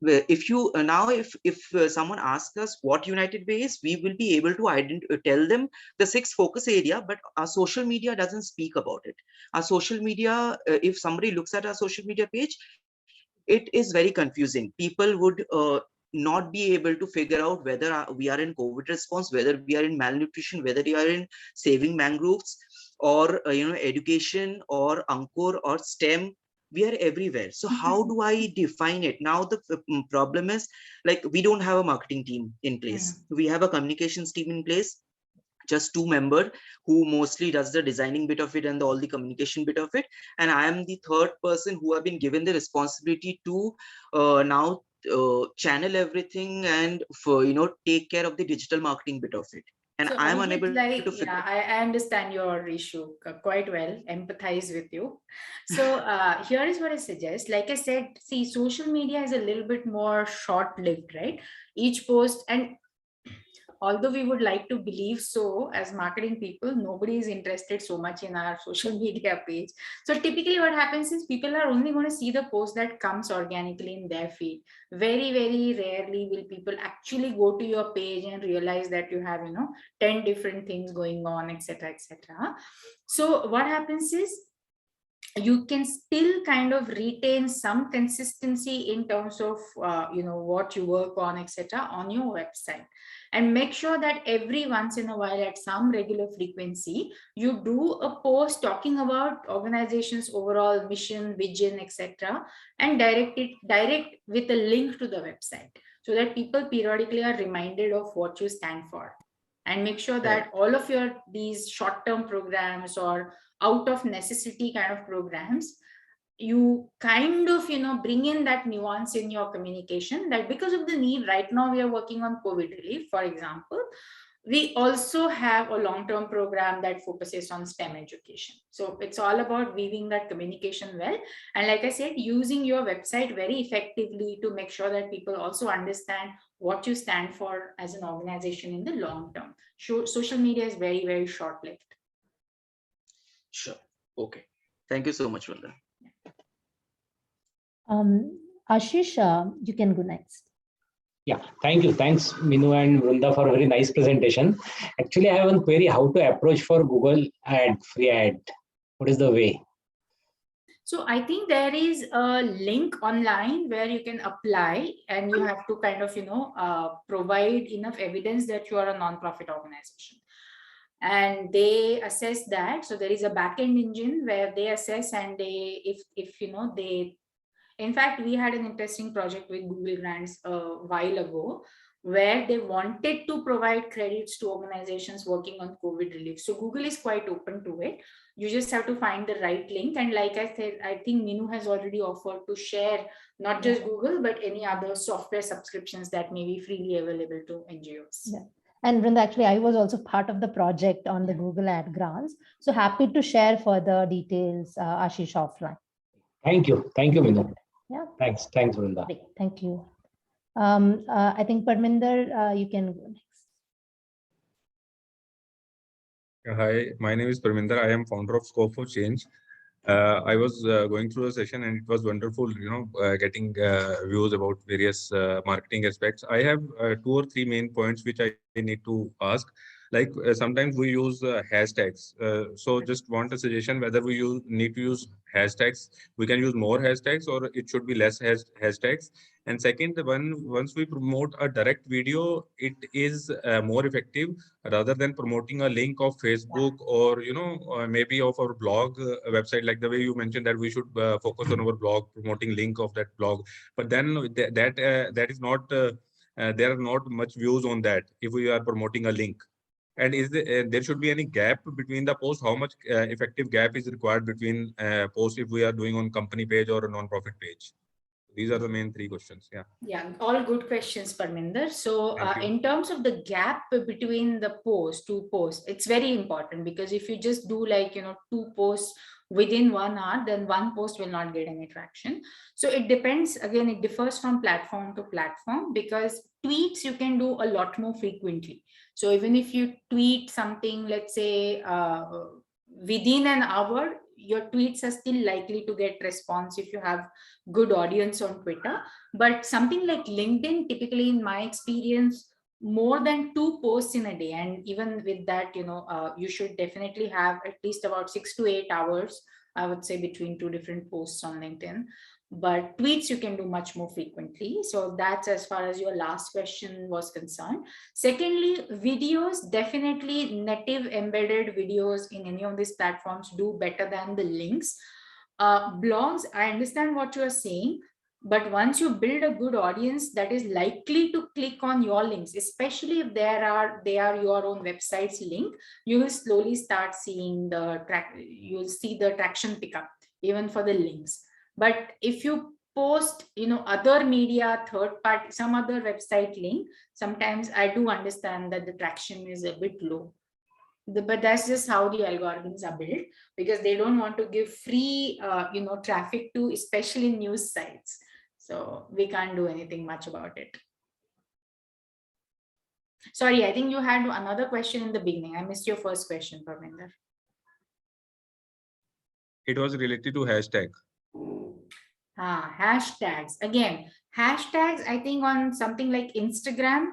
D: if you now if someone asks us what United Way is, we will be able to tell them the 6 focus area, but our social media doesn't speak about it. Our social media, if somebody looks at our social media page, it is very confusing. People would not be able to figure out whether we are in COVID response, whether we are in malnutrition, whether we are in saving mangroves, or education, or Ankur, or STEM. We are everywhere. So how do I define it? Now the problem is, like, we don't have a marketing team in place. We have a communications team in place, just 2 members, who mostly does the designing bit of it and all the communication bit of it. And I am the third person who have been given the responsibility to now channel everything and for take care of the digital marketing bit of it. And
A: So
D: I am
A: is it
D: unable
A: like,
D: to figure.
A: yeah, I understand your issue quite well, empathize with you. So here is what I suggest. Like I said, see, social media is a little bit more short-lived, right? Each post, and although we would like to believe so, as marketing people, nobody is interested so much in our social media page. So typically what happens is people are only going to see the post that comes organically in their feed. Very, very rarely will people actually go to your page and realize that you have, 10 different things going on, etc., etc. So what happens is, you can still kind of retain some consistency in terms of what you work on, etc., on your website, and make sure that every once in a while, at some regular frequency, you do a post talking about organization's overall mission, vision, etc., and direct with a link to the website, so that people periodically are reminded of what you stand for. And make sure that all of your these short-term programs or out of necessity kind of programs, you kind of bring in that nuance in your communication, that because of the need right now, we are working on COVID relief, for example, we also have a long-term program that focuses on STEM education. So it's all about weaving that communication well, and like I said, using your website very effectively to make sure that people also understand what you stand for as an organization in the long term. Social media is very, very short-lived.
D: Sure. Okay. Thank you so much, Vrinda.
B: Ashish, you can go next.
E: Yeah, thank you. Thanks, Minu and Vrinda, for a very nice presentation. Actually, I have one query: how to approach for Google ad, free ad? What is the way?
A: So I think there is a link online where you can apply, and you have to kind of, provide enough evidence that you are a non-profit organization. And they assess that. So there is a backend engine where they assess, and in fact, we had an interesting project with Google Grants a while ago, where they wanted to provide credits to organizations working on COVID relief. So Google is quite open to it. You just have to find the right link. And like I said, I think Minu has already offered to share not just Google, but any other software subscriptions that may be freely available to NGOs.
B: Yeah. And Vrinda, actually, I was also part of the project on the Google Ad grants. So happy to share further details, Ashish, offline.
E: Thank you. Thank you, Minu.
B: Yeah.
E: Thanks, Vrinda.
B: Great. Thank you. I think Parminder, you can go next.
F: Hi, my name is Parminder. I am founder of Scope for Change. I was going through the session, and it was wonderful, getting views about various marketing aspects. I have 2 or 3 main points which I need to ask. Like sometimes we use hashtags. So just want a suggestion whether we need to use hashtags. We can use more hashtags, or it should be less hashtags. And second, once we promote a direct video, it is more effective rather than promoting a link of Facebook or maybe of our blog website, like the way you mentioned that we should focus on our blog, promoting link of that blog. But then that is not there are not much views on that if we are promoting a link. And is there should be any gap between the post? How much effective gap is required between posts if we are doing on company page or a non-profit page? These are the main 3 questions.
A: Yeah, all good questions, Parminder. So in terms of the gap between the two posts, it's very important, because if you just do 2 posts within 1 hour, then 1 post will not get any traction. So it depends, again, it differs from platform to platform, because tweets you can do a lot more frequently. So even if you tweet something, let's say within an hour, your tweets are still likely to get response if you have good audience on Twitter. But something like LinkedIn, typically in my experience, more than 2 posts in a day, and even with that, you should definitely have at least about 6 to 8 hours, I would say, between 2 different posts on LinkedIn. but tweets you can do much more frequently. So that's as far as your last question was concerned. Secondly, videos, definitely native embedded videos in any of these platforms do better than the links. Blogs, I understand what you're saying, but once you build a good audience that is likely to click on your links, especially if they are your own website's link, you will slowly start seeing you'll see the traction pick up even for the links. But if you post, other media, third party, some other website link, sometimes I do understand that the traction is a bit low. But that's just how the algorithms are built, because they don't want to give free, traffic to especially news sites. So we can't do anything much about it. Sorry, I think you had another question in the beginning. I missed your first question, Parminder.
F: It was related to hashtag.
A: Hashtags. Again, hashtags, I think on something like Instagram,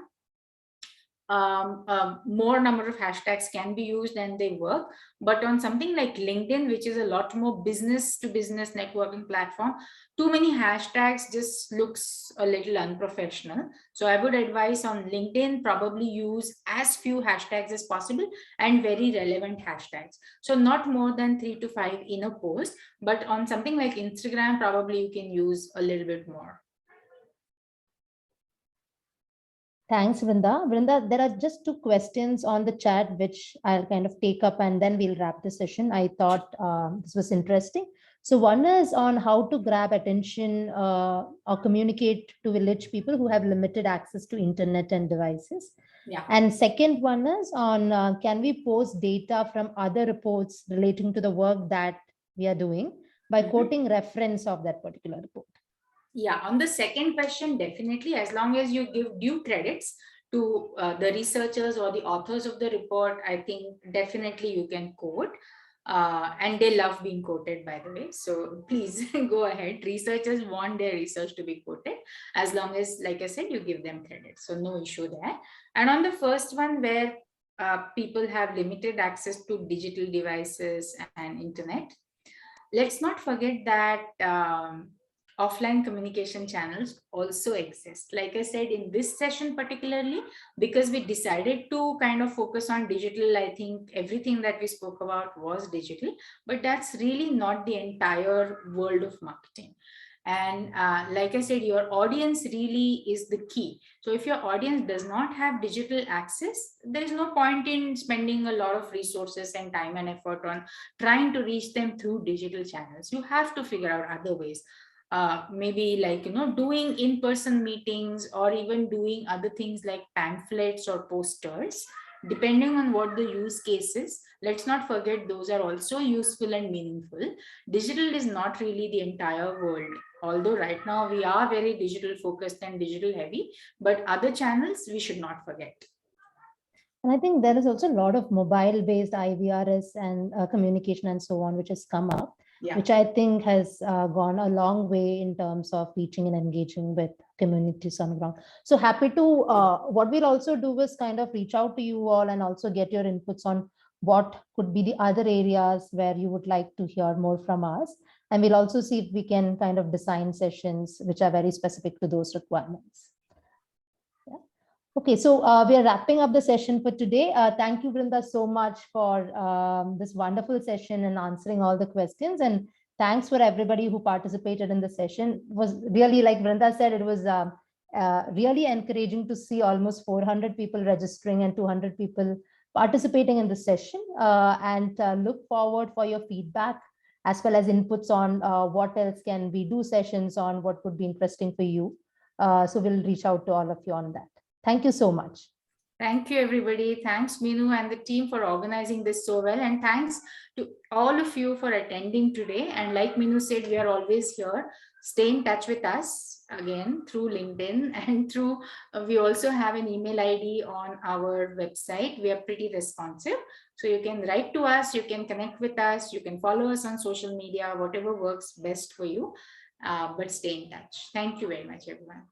A: more number of hashtags can be used and they work. But on something like LinkedIn, which is a lot more business to business networking platform, too many hashtags just looks a little unprofessional. So I would advise on LinkedIn, probably use as few hashtags as possible and very relevant hashtags. So not more than 3 to 5 in a post, but on something like Instagram, probably you can use a little bit more.
B: Thanks, Vrinda. Vrinda, there are just 2 questions on the chat, which I'll kind of take up and then we'll wrap the session. I thought this was interesting. So one is on how to grab attention or communicate to village people who have limited access to internet and devices.
A: Yeah.
B: And second one is on can we post data from other reports relating to the work that we are doing by quoting reference of that particular report?
A: Yeah, on the second question, definitely, as long as you give due credits to the researchers or the authors of the report, I think definitely you can quote. And they love being quoted, by the way. So please go ahead. Researchers want their research to be quoted, as long as, like I said, you give them credit. So no issue there. And on the first one, where people have limited access to digital devices and internet, let's not forget that offline communication channels also exist. Like I said, in this session particularly, because we decided to kind of focus on digital, I think everything that we spoke about was digital, but that's really not the entire world of marketing. And like I said, your audience really is the key. So if your audience does not have digital access, there is no point in spending a lot of resources and time and effort on trying to reach them through digital channels. You have to figure out other ways. Maybe like, doing in-person meetings, or even doing other things like pamphlets or posters, depending on what the use case is. Let's not forget those are also useful and meaningful. Digital is not really the entire world, although right now we are very digital focused and digital heavy, but other channels we should not forget.
B: And I think there is also a lot of mobile based IVRs and communication and so on, which has come up. Yeah. Which I think has gone a long way in terms of reaching and engaging with communities on the ground. So happy to, what we'll also do is kind of reach out to you all and also get your inputs on what could be the other areas where you would like to hear more from us. And we'll also see if we can kind of design sessions which are very specific to those requirements. Okay, so we are wrapping up the session for today. Thank you, Vrinda, so much for this wonderful session and answering all the questions. And thanks for everybody who participated in the session. It was really, like Vrinda said, it was really encouraging to see almost 400 people registering and 200 people participating in the session. And look forward for your feedback as well as inputs on what else can we do sessions on, what would be interesting for you. So we'll reach out to all of you on that. Thank you so much.
A: Thank you, everybody. Thanks, Minu and the team for organizing this so well. And thanks to all of you for attending today. And like Minu said, we are always here. Stay in touch with us again through LinkedIn and through, we also have an email ID on our website. We are pretty responsive. So you can write to us, you can connect with us, you can follow us on social media, whatever works best for you. But stay in touch. Thank you very much, everyone.